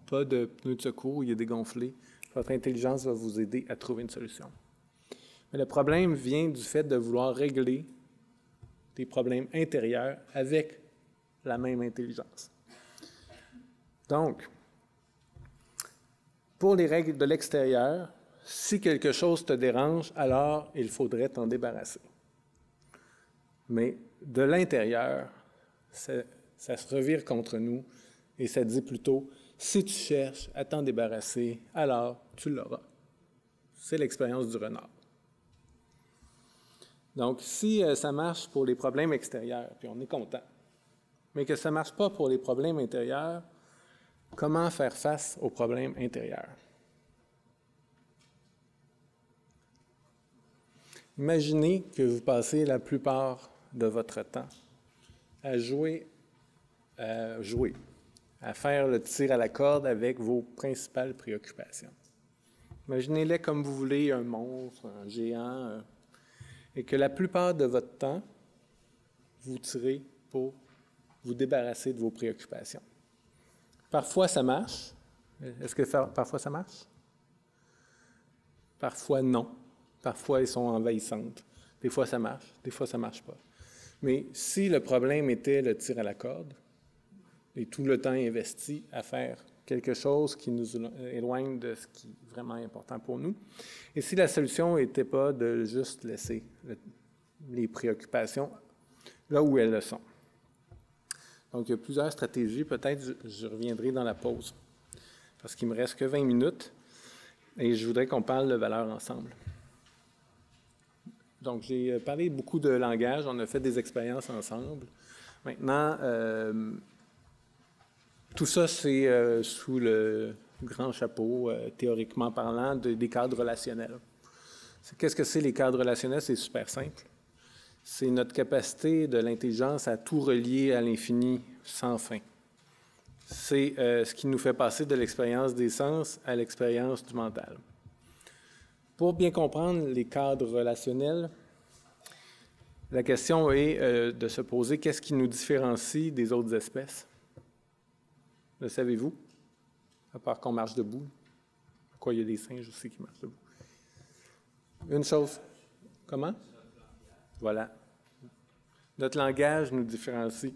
pas de pneu de secours, il y a dégonflé, votre intelligence va vous aider à trouver une solution. Mais le problème vient du fait de vouloir régler des problèmes intérieurs avec la même intelligence. Donc, pour les règles de l'extérieur, si quelque chose te dérange, alors il faudrait t'en débarrasser. Mais de l'intérieur, ça se revire contre nous et ça dit plutôt, si tu cherches à t'en débarrasser, alors tu l'auras. C'est l'expérience du renard. Donc, si ça marche pour les problèmes extérieurs, puis on est content, mais que ça ne marche pas pour les problèmes intérieurs, comment faire face aux problèmes intérieurs? Imaginez que vous passez la plupart de votre temps à jouer, à faire le tir à la corde avec vos principales préoccupations. Imaginez-les comme vous voulez, un monstre, un géant, et que la plupart de votre temps, vous tirez pour vous débarrasser de vos préoccupations. Parfois, ça marche. Est-ce que parfois, ça marche? Parfois, non. Parfois, elles sont envahissantes. Des fois, ça marche. Des fois, ça ne marche pas. Mais si le problème était le tir à la corde et tout le temps investi à faire quelque chose qui nous éloigne de ce qui est vraiment important pour nous, et si la solution n'était pas de juste laisser les préoccupations là où elles le sont. Donc, il y a plusieurs stratégies. Peut-être je reviendrai dans la pause, parce qu'il ne me reste que 20 minutes et je voudrais qu'on parle de valeurs ensemble. Donc, j'ai parlé beaucoup de langage. On a fait des expériences ensemble. Maintenant, tout ça, c'est sous le grand chapeau, théoriquement parlant, des cadres relationnels. Qu'est-ce que c'est les cadres relationnels? C'est super simple. C'est notre capacité de l'intelligence à tout relier à l'infini sans fin. C'est ce qui nous fait passer de l'expérience des sens à l'expérience du mental. Pour bien comprendre les cadres relationnels, la question est de se poser qu'est-ce qui nous différencie des autres espèces? Le savez-vous? À part qu'on marche debout. Pourquoi il y a des singes aussi qui marchent debout? Une chose. Comment? Voilà. Notre langage nous différencie.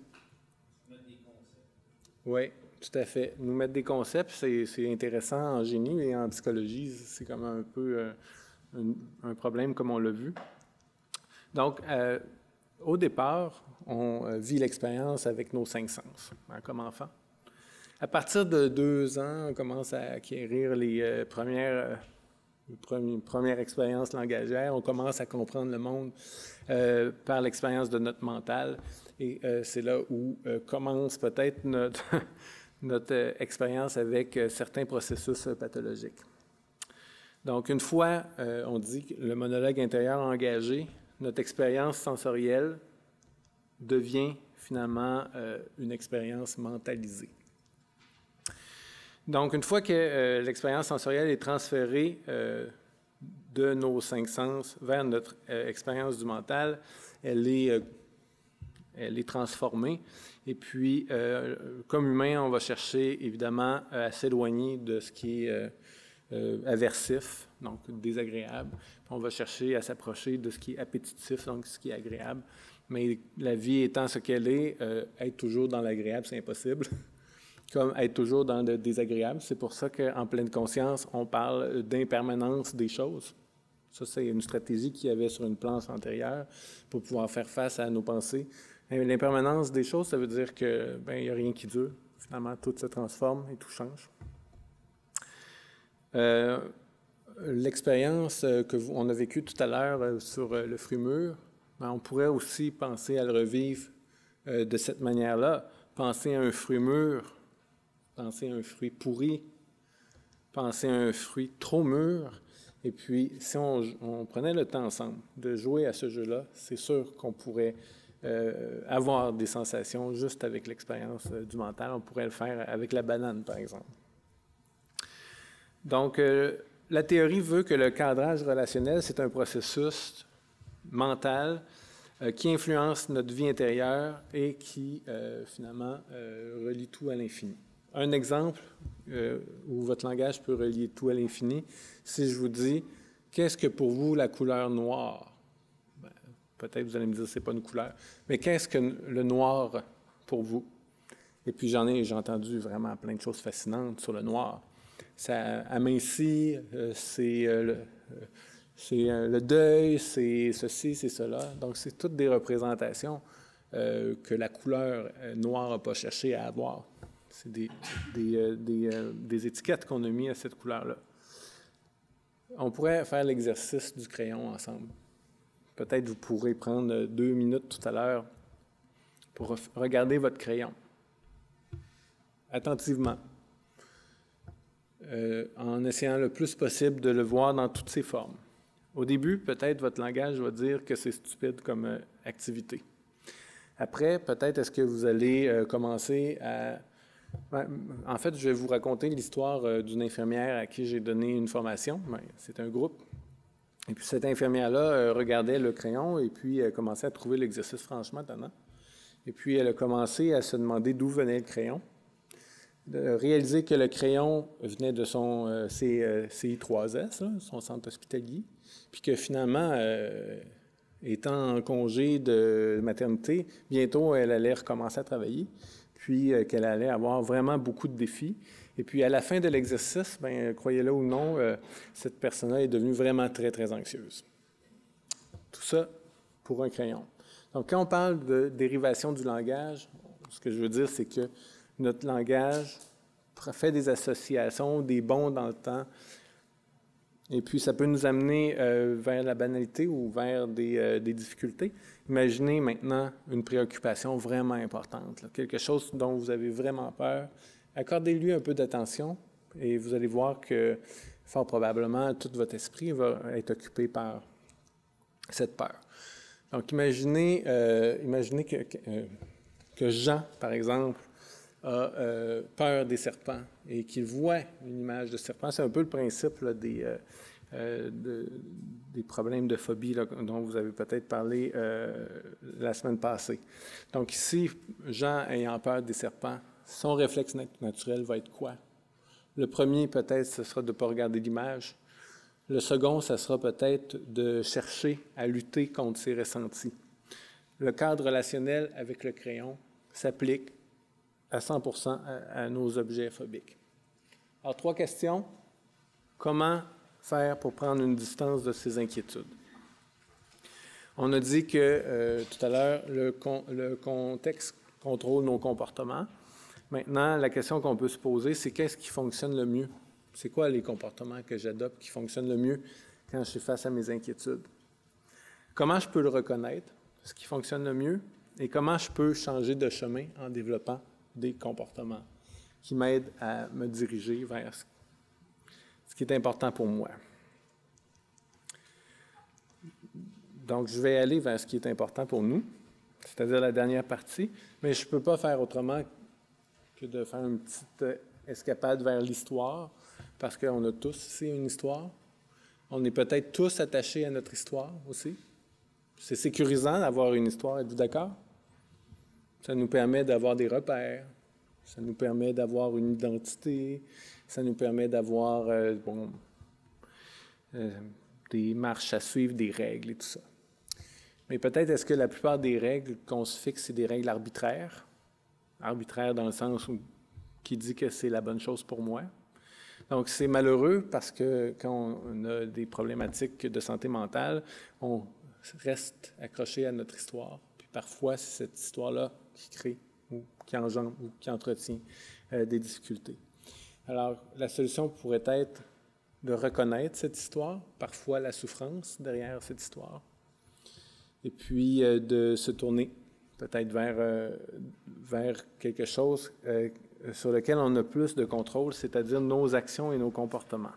Oui, tout à fait. Nous mettre des concepts, c'est intéressant en génie et en psychologie. C'est comme un peu un problème comme on l'a vu. Donc, au départ, on vit l'expérience avec nos 5 sens, hein, comme enfant. À partir de 2 ans, on commence à acquérir les premières expériences langagières. On commence à comprendre le monde par l'expérience de notre mental. Et c'est là où commence peut-être notre expérience avec certains processus pathologiques. Donc, une fois, on dit que le monologue intérieur engagé, notre expérience sensorielle devient finalement une expérience mentalisée. Donc, une fois que l'expérience sensorielle est transférée de nos 5 sens vers notre expérience du mental, elle est transformée. Et puis, comme humain, on va chercher évidemment à s'éloigner de ce qui est aversif, donc désagréable. Puis on va chercher à s'approcher de ce qui est appétitif, donc ce qui est agréable. Mais la vie étant ce qu'elle est, être toujours dans l'agréable, c'est impossible. Comme être toujours dans le désagréable. C'est pour ça qu'en pleine conscience, on parle d'impermanence des choses. Ça, c'est une stratégie qu'il y avait sur une planche antérieure pour pouvoir faire face à nos pensées. L'impermanence des choses, ça veut dire que il n'y a rien qui dure. Finalement, tout se transforme et tout change. L'expérience qu'on a vécue tout à l'heure sur le fruit mûr, on pourrait aussi penser à le revivre de cette manière-là. Penser à un fruit mûr, penser à un fruit pourri, penser à un fruit trop mûr. Et puis, si on prenait le temps ensemble de jouer à ce jeu-là, c'est sûr qu'on pourrait avoir des sensations juste avec l'expérience du mental. On pourrait le faire avec la banane, par exemple. Donc, la théorie veut que le cadrage relationnel, c'est un processus mental qui influence notre vie intérieure et qui, finalement, relie tout à l'infini. Un exemple où votre langage peut relier tout à l'infini, si je vous dis « Qu'est-ce que pour vous la couleur noire? » Peut-être vous allez me dire « C'est pas une couleur. » Mais qu'est-ce que le noir pour vous? Et puis j'ai entendu vraiment plein de choses fascinantes sur le noir. Ça amincit, c'est le deuil, c'est ceci, c'est cela. Donc, c'est toutes des représentations que la couleur noire n'a pas cherché à avoir. C'est des étiquettes qu'on a mis à cette couleur-là. On pourrait faire l'exercice du crayon ensemble. Peut-être vous pourrez prendre 2 minutes tout à l'heure pour regarder votre crayon attentivement, en essayant le plus possible de le voir dans toutes ses formes. Au début, peut-être votre langage va dire que c'est stupide comme activité. Après, peut-être est-ce que vous allez commencer à... En fait, je vais vous raconter l'histoire d'une infirmière à qui j'ai donné une formation. C'est un groupe. Et puis cette infirmière-là regardait le crayon et puis elle commençait à trouver l'exercice franchement étonnant. Et puis elle a commencé à se demander d'où venait le crayon. De réaliser que le crayon venait de son CI3S, là, son centre hospitalier, puis que finalement, étant en congé de maternité, bientôt elle allait recommencer à travailler, puis qu'elle allait avoir vraiment beaucoup de défis. Et puis à la fin de l'exercice, croyez-le ou non, cette personne-là est devenue vraiment très, très anxieuse. Tout ça pour un crayon. Donc quand on parle de dérivation du langage, ce que je veux dire, c'est que notre langage fait des associations, des bonds dans le temps, et puis ça peut nous amener vers la banalité ou vers des difficultés. Imaginez maintenant une préoccupation vraiment importante, là, quelque chose dont vous avez vraiment peur. Accordez-lui un peu d'attention et vous allez voir que fort probablement tout votre esprit va être occupé par cette peur. Donc imaginez que Jean, par exemple, a peur des serpents et qu'il voit une image de serpent. C'est un peu le principe là, des problèmes de phobie là, dont vous avez peut-être parlé la semaine passée. Donc ici, Jean ayant peur des serpents, son réflexe naturel va être quoi? Le premier, peut-être, ce sera de ne pas regarder l'image. Le second, ce sera peut-être de chercher à lutter contre ses ressentis. Le cadre relationnel avec le crayon s'applique à 100% à nos objets phobiques. Alors, 3 questions. Comment faire pour prendre une distance de ces inquiétudes? On a dit que tout à l'heure, le contexte contrôle nos comportements. Maintenant, la question qu'on peut se poser, c'est qu'est-ce qui fonctionne le mieux? C'est quoi les comportements que j'adopte qui fonctionnent le mieux quand je suis face à mes inquiétudes? Comment je peux le reconnaître, ce qui fonctionne le mieux? Et comment je peux changer de chemin en développant des comportements qui m'aident à me diriger vers ce qui est important pour moi. Donc, je vais aller vers ce qui est important pour nous, c'est-à-dire la dernière partie, mais je ne peux pas faire autrement que de faire une petite escapade vers l'histoire, parce qu'on a tous ici une histoire. On est peut-être tous attachés à notre histoire aussi. C'est sécurisant d'avoir une histoire, êtes-vous d'accord? Ça nous permet d'avoir des repères, ça nous permet d'avoir une identité, ça nous permet d'avoir des marches à suivre, des règles et tout ça. Mais peut-être est-ce que la plupart des règles qu'on se fixe, c'est des règles arbitraires? Arbitraires dans le sens où qui dit que c'est la bonne chose pour moi. Donc, c'est malheureux parce que quand on a des problématiques de santé mentale, on reste accroché à notre histoire. Puis parfois, c'est cette histoire-là qui crée ou qui engendre ou qui entretient des difficultés. Alors, la solution pourrait être de reconnaître cette histoire, parfois la souffrance derrière cette histoire, et puis de se tourner peut-être vers quelque chose sur lequel on a plus de contrôle, c'est-à-dire nos actions et nos comportements.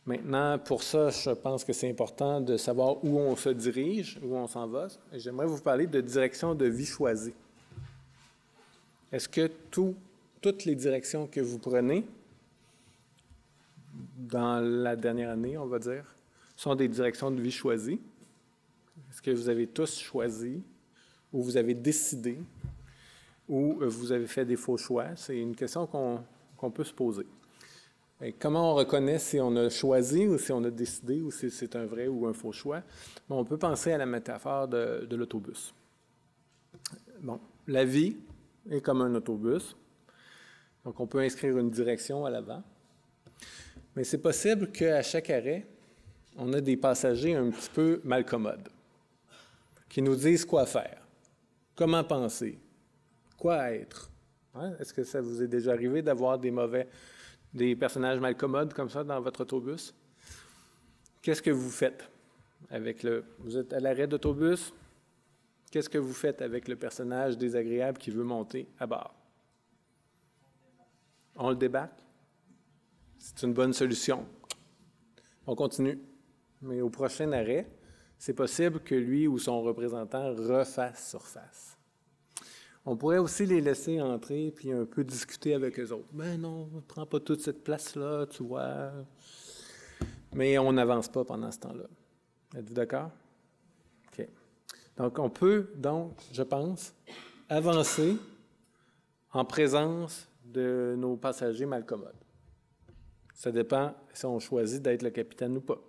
Maintenant, pour ça, je pense que c'est important de savoir où on se dirige, où on s'en va. J'aimerais vous parler de direction de vie choisie. Est-ce que toutes les directions que vous prenez dans la dernière année, on va dire, sont des directions de vie choisies? Est-ce que vous avez tous choisi ou vous avez décidé ou vous avez fait des faux choix? C'est une question qu'on peut se poser. Et comment on reconnaît si on a choisi ou si on a décidé ou si c'est un vrai ou un faux choix? Bon, on peut penser à la métaphore de l'autobus. Bon, la vie est comme un autobus. Donc, on peut inscrire une direction à l'avant. Mais c'est possible qu'à chaque arrêt, on a des passagers un petit peu malcommodes qui nous disent quoi faire, comment penser, quoi être. Hein? Est-ce que ça vous est déjà arrivé d'avoir des personnages malcommodes comme ça dans votre autobus? Qu'est-ce que vous faites vous êtes à l'arrêt d'autobus? Qu'est-ce que vous faites avec le personnage désagréable qui veut monter à bord? On le débarque? C'est une bonne solution. On continue. Mais au prochain arrêt, c'est possible que lui ou son représentant refasse surface. On pourrait aussi les laisser entrer puis un peu discuter avec eux autres. Ben non, ne prends pas toute cette place-là, tu vois. Mais on n'avance pas pendant ce temps-là. Êtes-vous d'accord? OK. Donc, on peut, je pense, avancer en présence de nos passagers malcommodes. Ça dépend si on choisit d'être le capitaine ou pas.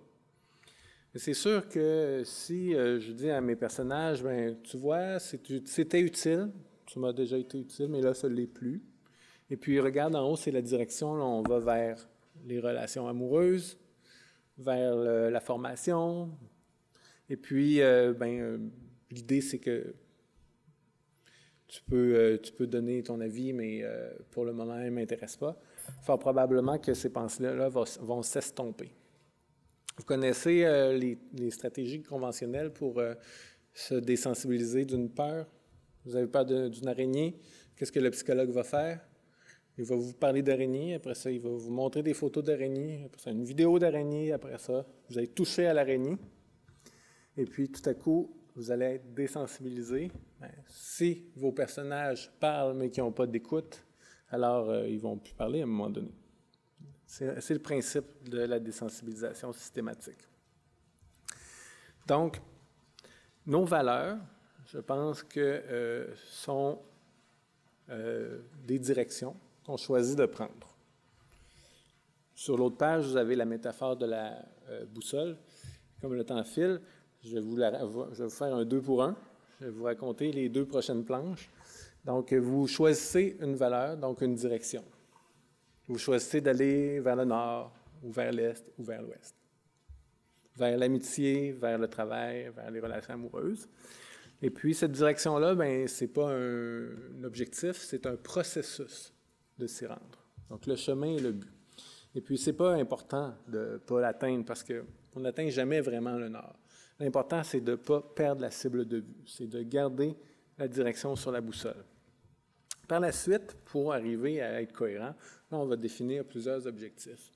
C'est sûr que si je dis à mes personnages, ben tu vois, c'était utile, ça m'a déjà été utile, mais là, ça ne l'est plus. Et puis, regarde en haut, c'est la direction, là, on va vers les relations amoureuses, vers la formation. Et puis, l'idée, c'est que tu peux donner ton avis, mais pour le moment, elle ne m'intéresse pas. Fort probablement que ces pensées-là vont s'estomper. Vous connaissez les stratégies conventionnelles pour se désensibiliser d'une peur? Vous avez peur d'une araignée? Qu'est-ce que le psychologue va faire? Il va vous parler d'araignée, après ça, il va vous montrer des photos d'araignée, après ça, une vidéo d'araignée, après ça, vous allez toucher à l'araignée, et puis tout à coup, vous allez être désensibilisé. Si vos personnages parlent mais qui n'ont pas d'écoute, alors ils ne vont plus parler à un moment donné. C'est le principe de la désensibilisation systématique. Donc, nos valeurs, je pense que sont des directions qu'on choisit de prendre. Sur l'autre page, vous avez la métaphore de la boussole. Comme le temps file, je vais vous faire un 2 pour 1. Je vais vous raconter les 2 prochaines planches. Donc, vous choisissez une valeur, donc une direction. Vous choisissez d'aller vers le nord, ou vers l'est, ou vers l'ouest. Vers l'amitié, vers le travail, vers les relations amoureuses. Et puis, cette direction-là, ce n'est pas un objectif, c'est un processus de s'y rendre. Donc, le chemin est le but. Et puis, ce n'est pas important de ne pas l'atteindre parce qu'on n'atteint jamais vraiment le nord. L'important, c'est de ne pas perdre la cible de vue. C'est de garder la direction sur la boussole. Par la suite, pour arriver à être cohérent, là, on va définir plusieurs objectifs.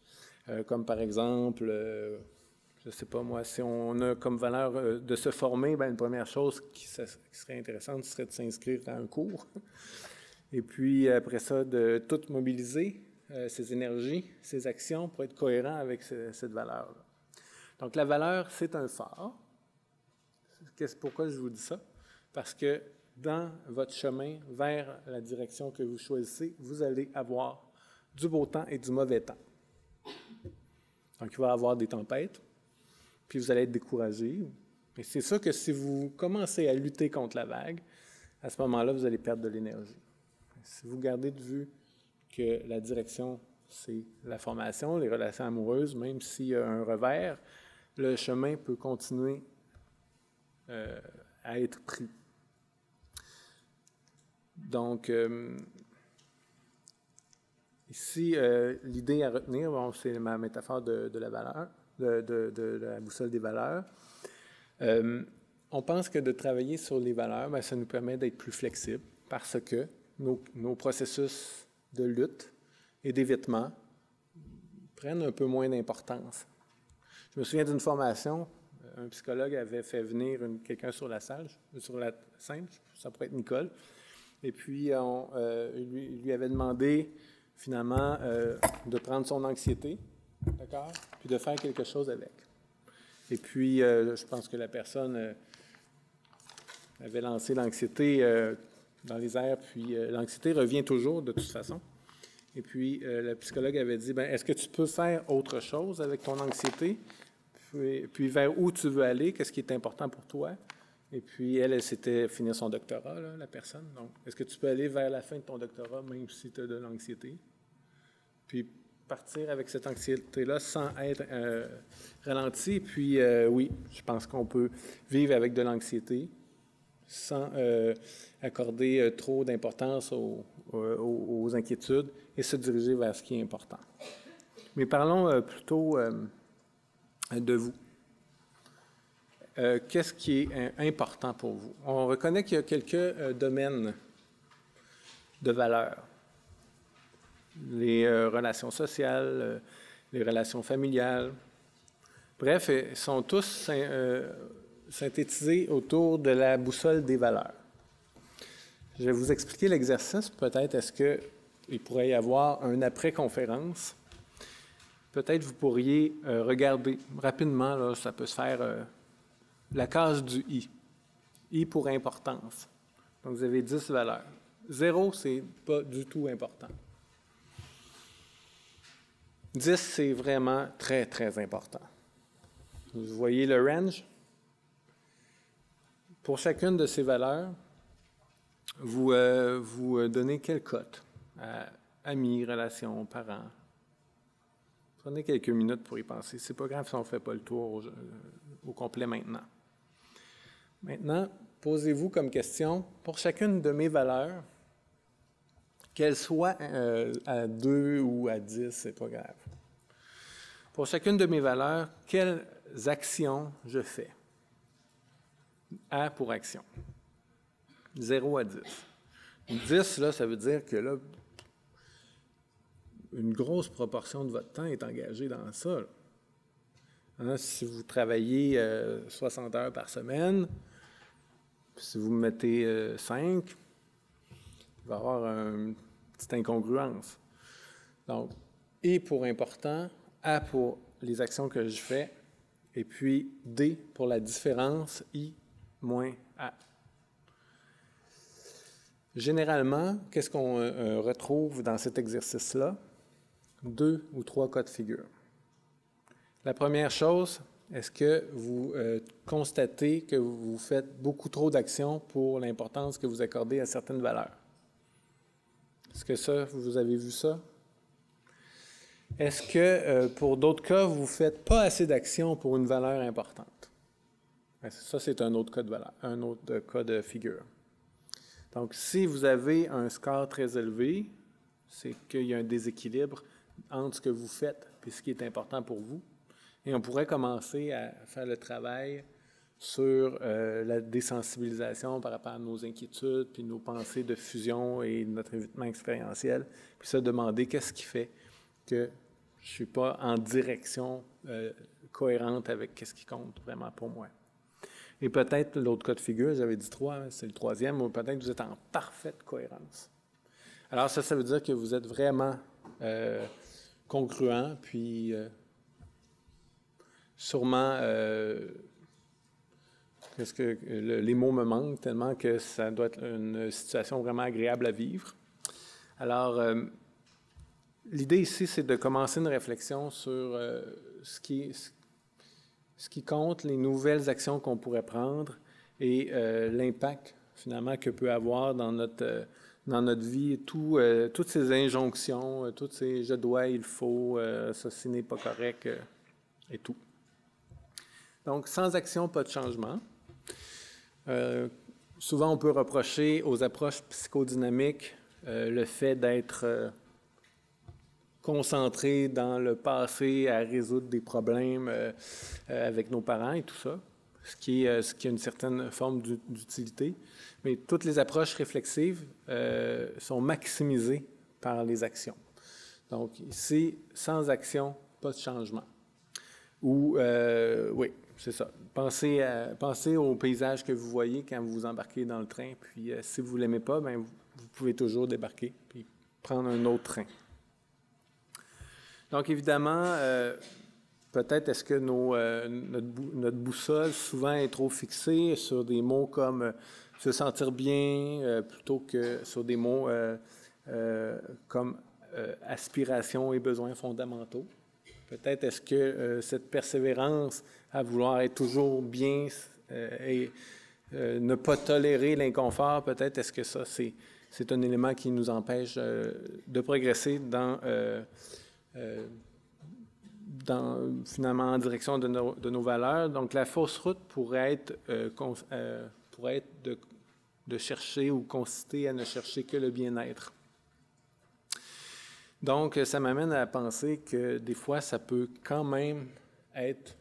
Comme par exemple, je ne sais pas moi, si on a comme valeur de se former, bien, une première chose qui serait intéressante serait de s'inscrire à un cours. Et puis, après ça, de tout mobiliser ses énergies, ses actions pour être cohérent avec cette valeur-là. Donc, la valeur, c'est un phare. Pourquoi je vous dis ça? Parce que dans votre chemin vers la direction que vous choisissez, vous allez avoir du beau temps et du mauvais temps. Donc, il va y avoir des tempêtes, puis vous allez être découragé. Et c'est sûr que si vous commencez à lutter contre la vague, à ce moment-là, vous allez perdre de l'énergie. Si vous gardez de vue que la direction, c'est la formation, les relations amoureuses, même s'il y a un revers, le chemin peut continuer à être pris. Donc, ici, l'idée à retenir, bon, c'est ma métaphore de la valeur, de la boussole des valeurs. On pense que de travailler sur les valeurs, bien, ça nous permet d'être plus flexibles parce que nos processus de lutte et d'évitement prennent un peu moins d'importance. Je me souviens d'une formation, un psychologue avait fait venir quelqu'un sur la scène, ça pourrait être Nicole, et puis il lui avait demandé finalement de prendre son anxiété, d'accord, puis de faire quelque chose avec. Et puis, je pense que la personne avait lancé l'anxiété dans les airs, puis l'anxiété revient toujours de toute façon. Et puis, le psychologue avait dit, est-ce que tu peux faire autre chose avec ton anxiété? Puis vers où tu veux aller? Qu'est-ce qui est important pour toi? Et puis, elle s'était finir son doctorat, là, la personne. Donc, est-ce que tu peux aller vers la fin de ton doctorat, même si tu as de l'anxiété? Puis, partir avec cette anxiété-là sans être ralenti. Puis, oui, je pense qu'on peut vivre avec de l'anxiété sans accorder trop d'importance aux inquiétudes et se diriger vers ce qui est important. Mais parlons plutôt de vous. Qu'est-ce qui est important pour vous? On reconnaît qu'il y a quelques domaines de valeur. Les relations sociales, les relations familiales. Bref, ils sont tous synthétisés autour de la boussole des valeurs. Je vais vous expliquer l'exercice. Peut-être est-ce qu'il pourrait y avoir une après-conférence. Peut-être vous pourriez regarder rapidement, là, ça peut se faire la case du I. I pour importance. Donc, vous avez 10 valeurs. 0, c'est pas du tout important. 10, c'est vraiment très, très important. Vous voyez le range? Pour chacune de ces valeurs, vous donnez quelle cote? Amis, relations, parents. Prenez quelques minutes pour y penser. C'est pas grave si on ne fait pas le tour au complet maintenant. Maintenant, posez-vous comme question, pour chacune de mes valeurs, qu'elles soient à 2 ou à 10, c'est pas grave. Pour chacune de mes valeurs, quelles actions je fais? A pour action. 0 à 10. 10, là, ça veut dire que là, une grosse proportion de votre temps est engagée dans ça. Hein, si vous travaillez 60 heures par semaine, si vous mettez 5, il va y avoir une petite incongruence. Donc, I pour important, A pour les actions que je fais, et puis D pour la différence, I moins A. Généralement, qu'est-ce qu'on retrouve dans cet exercice-là? 2 ou 3 cas de figure. La première chose, est-ce que vous constatez que vous faites beaucoup trop d'actions pour l'importance que vous accordez à certaines valeurs? Est-ce que ça, vous avez vu ça? Est-ce que, pour d'autres cas, vous ne faites pas assez d'actions pour une valeur importante? Ça, c'est un autre cas de valeur, un autre cas de figure. Donc, si vous avez un score très élevé, c'est qu'il y a un déséquilibre entre ce que vous faites et ce qui est important pour vous. Et on pourrait commencer à faire le travail sur la désensibilisation par rapport à nos inquiétudes, puis nos pensées de fusion et notre évitement expérientiel, puis se demander qu'est-ce qui fait que je ne suis pas en direction cohérente avec ce qui compte vraiment pour moi. Et peut-être l'autre cas de figure, j'avais dit 3, c'est le troisième, ou peut-être que vous êtes en parfaite cohérence. Alors ça veut dire que vous êtes vraiment congruent, puis sûrement, les mots me manquent tellement que ça doit être une situation vraiment agréable à vivre. Alors, l'idée ici, c'est de commencer une réflexion sur ce qui compte, les nouvelles actions qu'on pourrait prendre et l'impact, finalement, que peut avoir dans notre vie, toutes ces injonctions, toutes ces « je dois »,« il faut »,« ceci n'est pas correct » et tout. Donc, sans action, pas de changement. Souvent, on peut reprocher aux approches psychodynamiques le fait d'être concentré dans le passé à résoudre des problèmes avec nos parents et tout ça, ce qui a une certaine forme d'utilité. Mais toutes les approches réflexives sont maximisées par les actions. Donc, ici, sans action, pas de changement. Ou, oui, c'est ça. Pensez au paysage que vous voyez quand vous embarquez dans le train, puis si vous ne l'aimez pas, bien, vous pouvez toujours débarquer puis prendre un autre train. Donc, évidemment, peut-être est-ce que notre boussole souvent est trop fixée sur des mots comme se sentir bien plutôt que sur des mots comme aspiration et besoins fondamentaux. Peut-être est-ce que cette persévérance à vouloir être toujours bien et ne pas tolérer l'inconfort, peut-être est-ce que ça, c'est un élément qui nous empêche de progresser finalement en direction de nos valeurs. Donc, la fausse route pourrait être de chercher ou consister à ne chercher que le bien-être. Donc, ça m'amène à penser que des fois, ça peut quand même être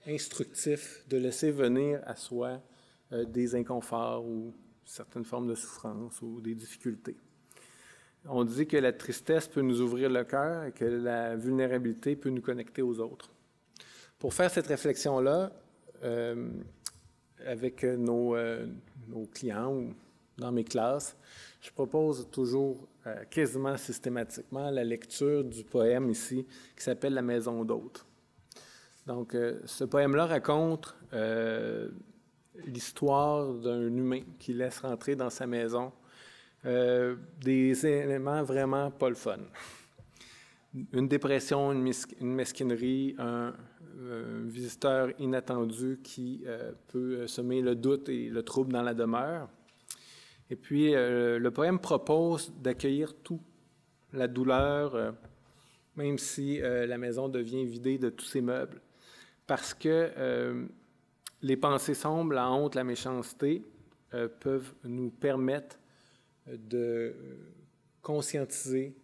instructif de laisser venir à soi des inconforts ou certaines formes de souffrance ou des difficultés. On dit que la tristesse peut nous ouvrir le cœur et que la vulnérabilité peut nous connecter aux autres. Pour faire cette réflexion-là, avec nos clients ou dans mes classes, je propose toujours quasiment systématiquement la lecture du poème ici qui s'appelle « La maison d'hôte ». Donc, ce poème-là raconte l'histoire d'un humain qui laisse rentrer dans sa maison des éléments vraiment pas le fun. Une dépression, une mesquinerie, un visiteur inattendu qui peut semer le doute et le trouble dans la demeure. Et puis, le poème propose d'accueillir tout, la douleur, même si la maison devient vidée de tous ses meubles, parce que les pensées sombres, la honte, la méchanceté peuvent nous permettre de conscientiser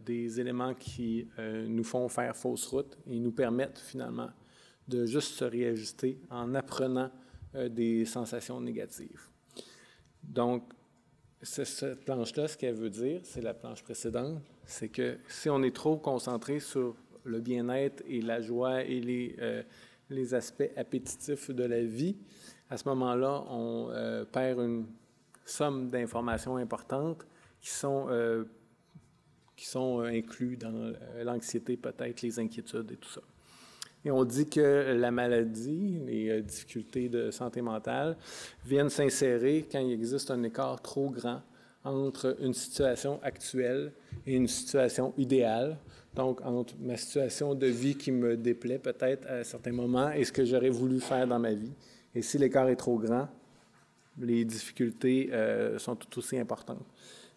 des éléments qui nous font faire fausse route et nous permettent finalement de juste se réajuster en apprenant des sensations négatives. Donc, cette planche-là, ce qu'elle veut dire, c'est la planche précédente, c'est que si on est trop concentré sur le bien-être et la joie et les aspects appétitifs de la vie, à ce moment-là, on perd une somme d'informations importantes qui sont inclus dans l'anxiété, peut-être les inquiétudes et tout ça. Et on dit que la maladie, les difficultés de santé mentale viennent s'insérer quand il existe un écart trop grand entre une situation actuelle et une situation idéale. Donc, entre ma situation de vie qui me déplaît peut-être à certains moments et ce que j'aurais voulu faire dans ma vie. Et si l'écart est trop grand, les difficultés sont tout aussi importantes.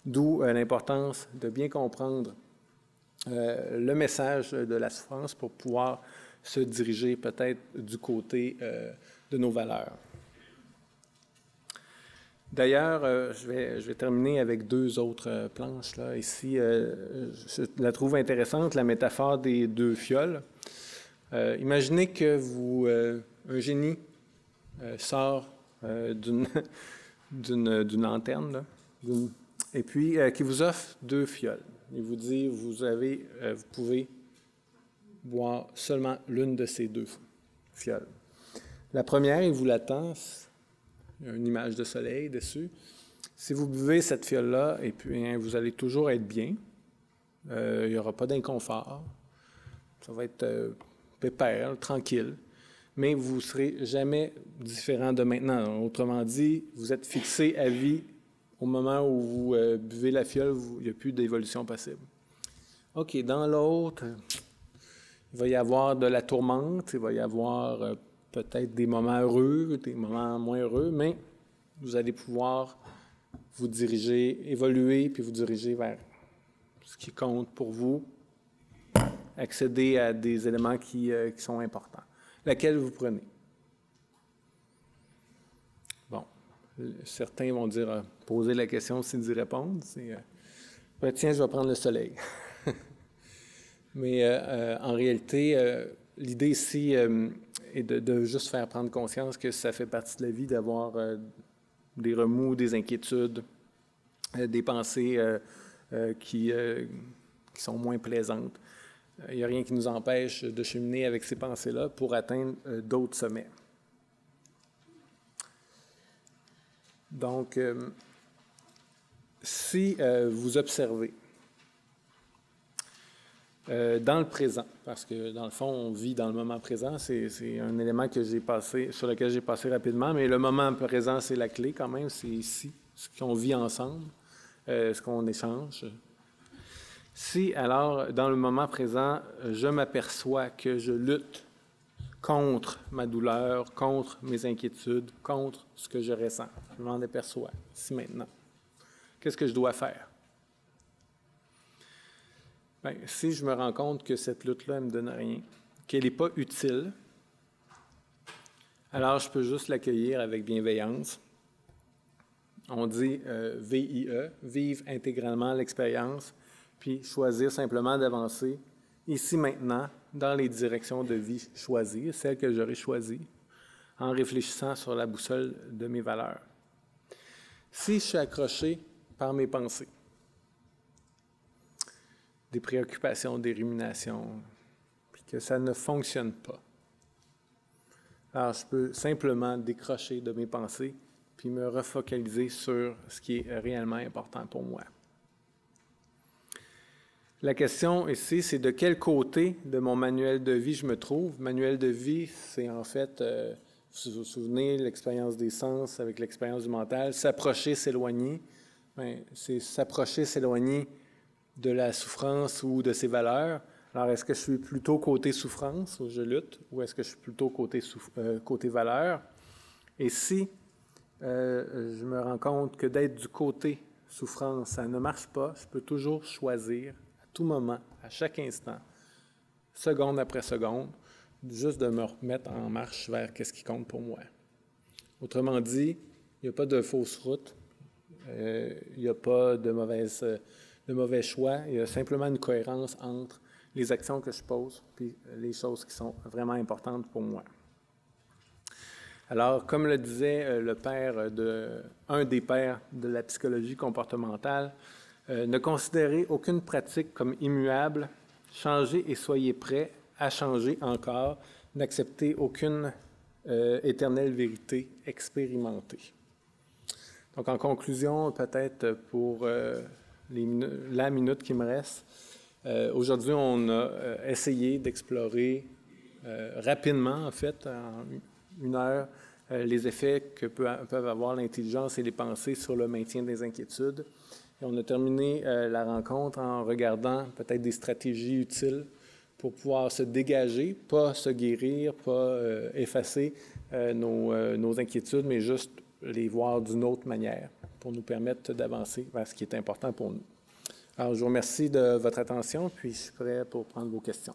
D'où l'importance de bien comprendre le message de la souffrance pour pouvoir se diriger peut-être du côté de nos valeurs. D'ailleurs, je vais terminer avec deux autres planches là. Ici, je la trouve intéressante, la métaphore des deux fioles. Imaginez que un génie sort d'une lanterne, là, et puis qui vous offre deux fioles. Il vous dit, vous pouvez boire seulement l'une de ces deux fioles. La première, il vous l'attend, il y a une image de soleil dessus. Si vous buvez cette fiole-là, et puis vous allez toujours être bien, il n'y aura pas d'inconfort, ça va être pépère, tranquille, mais vous ne serez jamais différent de maintenant. Autrement dit, vous êtes fixé à vie au moment où vous buvez la fiole, il n'y a plus d'évolution possible. OK, dans l'autre, il va y avoir de la tourmente, il va y avoir peut-être des moments heureux, des moments moins heureux, mais vous allez pouvoir vous diriger, évoluer, puis vous diriger vers ce qui compte pour vous, accéder à des éléments qui sont importants. Laquelle vous prenez? Bon, certains vont dire, poser la question sans d'y répondre, c'est tiens, je vais prendre le soleil. Mais en réalité, l'idée ici est de juste faire prendre conscience que ça fait partie de la vie d'avoir des remous, des inquiétudes, des pensées qui sont moins plaisantes. Il n'y a rien qui nous empêche de cheminer avec ces pensées-là pour atteindre d'autres sommets. Donc, si vous observez dans le présent, parce que dans le fond, on vit dans le moment présent, c'est un élément que sur lequel j'ai passé rapidement, mais le moment présent, c'est la clé quand même, c'est ici, ce qu'on vit ensemble, ce qu'on échange. Si, alors, dans le moment présent, je m'aperçois que je lutte contre ma douleur, contre mes inquiétudes, contre ce que je ressens, je m'en aperçois, ici maintenant, qu'est-ce que je dois faire? Bien, si je me rends compte que cette lutte-là ne me donne rien, qu'elle n'est pas utile, alors je peux juste l'accueillir avec bienveillance. On dit VIE, vivre intégralement l'expérience, puis choisir simplement d'avancer ici maintenant dans les directions de vie choisies, celles que j'aurais choisies, en réfléchissant sur la boussole de mes valeurs. Si je suis accroché par mes pensées, des préoccupations, des ruminations, puis que ça ne fonctionne pas, alors je peux simplement décrocher de mes pensées puis me refocaliser sur ce qui est réellement important pour moi. La question ici, c'est de quel côté de mon manuel de vie je me trouve. Manuel de vie, c'est en fait, vous vous souvenez, l'expérience des sens avec l'expérience du mental, s'approcher, s'éloigner. Bien, c'est s'approcher, s'éloigner de la souffrance ou de ses valeurs. Alors, est-ce que je suis plutôt côté souffrance, où je lutte, ou est-ce que je suis plutôt côté valeur? Et si je me rends compte que d'être du côté souffrance, ça ne marche pas, je peux toujours choisir à tout moment, à chaque instant, seconde après seconde, juste de me remettre en marche vers ce qui compte pour moi. Autrement dit, il n'y a pas de fausse route, il n'y a pas de mauvais choix, il y a simplement une cohérence entre les actions que je pose et les choses qui sont vraiment importantes pour moi. Alors, comme le disait un des pères de la psychologie comportementale, ne considérez aucune pratique comme immuable, changez et soyez prêts à changer encore, n'acceptez aucune éternelle vérité expérimentée. Donc, en conclusion, peut-être pour la minute qui me reste, aujourd'hui, on a essayé d'explorer rapidement, en fait, en une heure, les effets que peuvent avoir l'intelligence et les pensées sur le maintien des inquiétudes. Et on a terminé la rencontre en regardant peut-être des stratégies utiles pour pouvoir se dégager, pas se guérir, pas effacer nos inquiétudes, mais juste les voir d'une autre manière pour nous permettre d'avancer vers ce qui est important pour nous. Alors, je vous remercie de votre attention, puis je suis prêt pour prendre vos questions.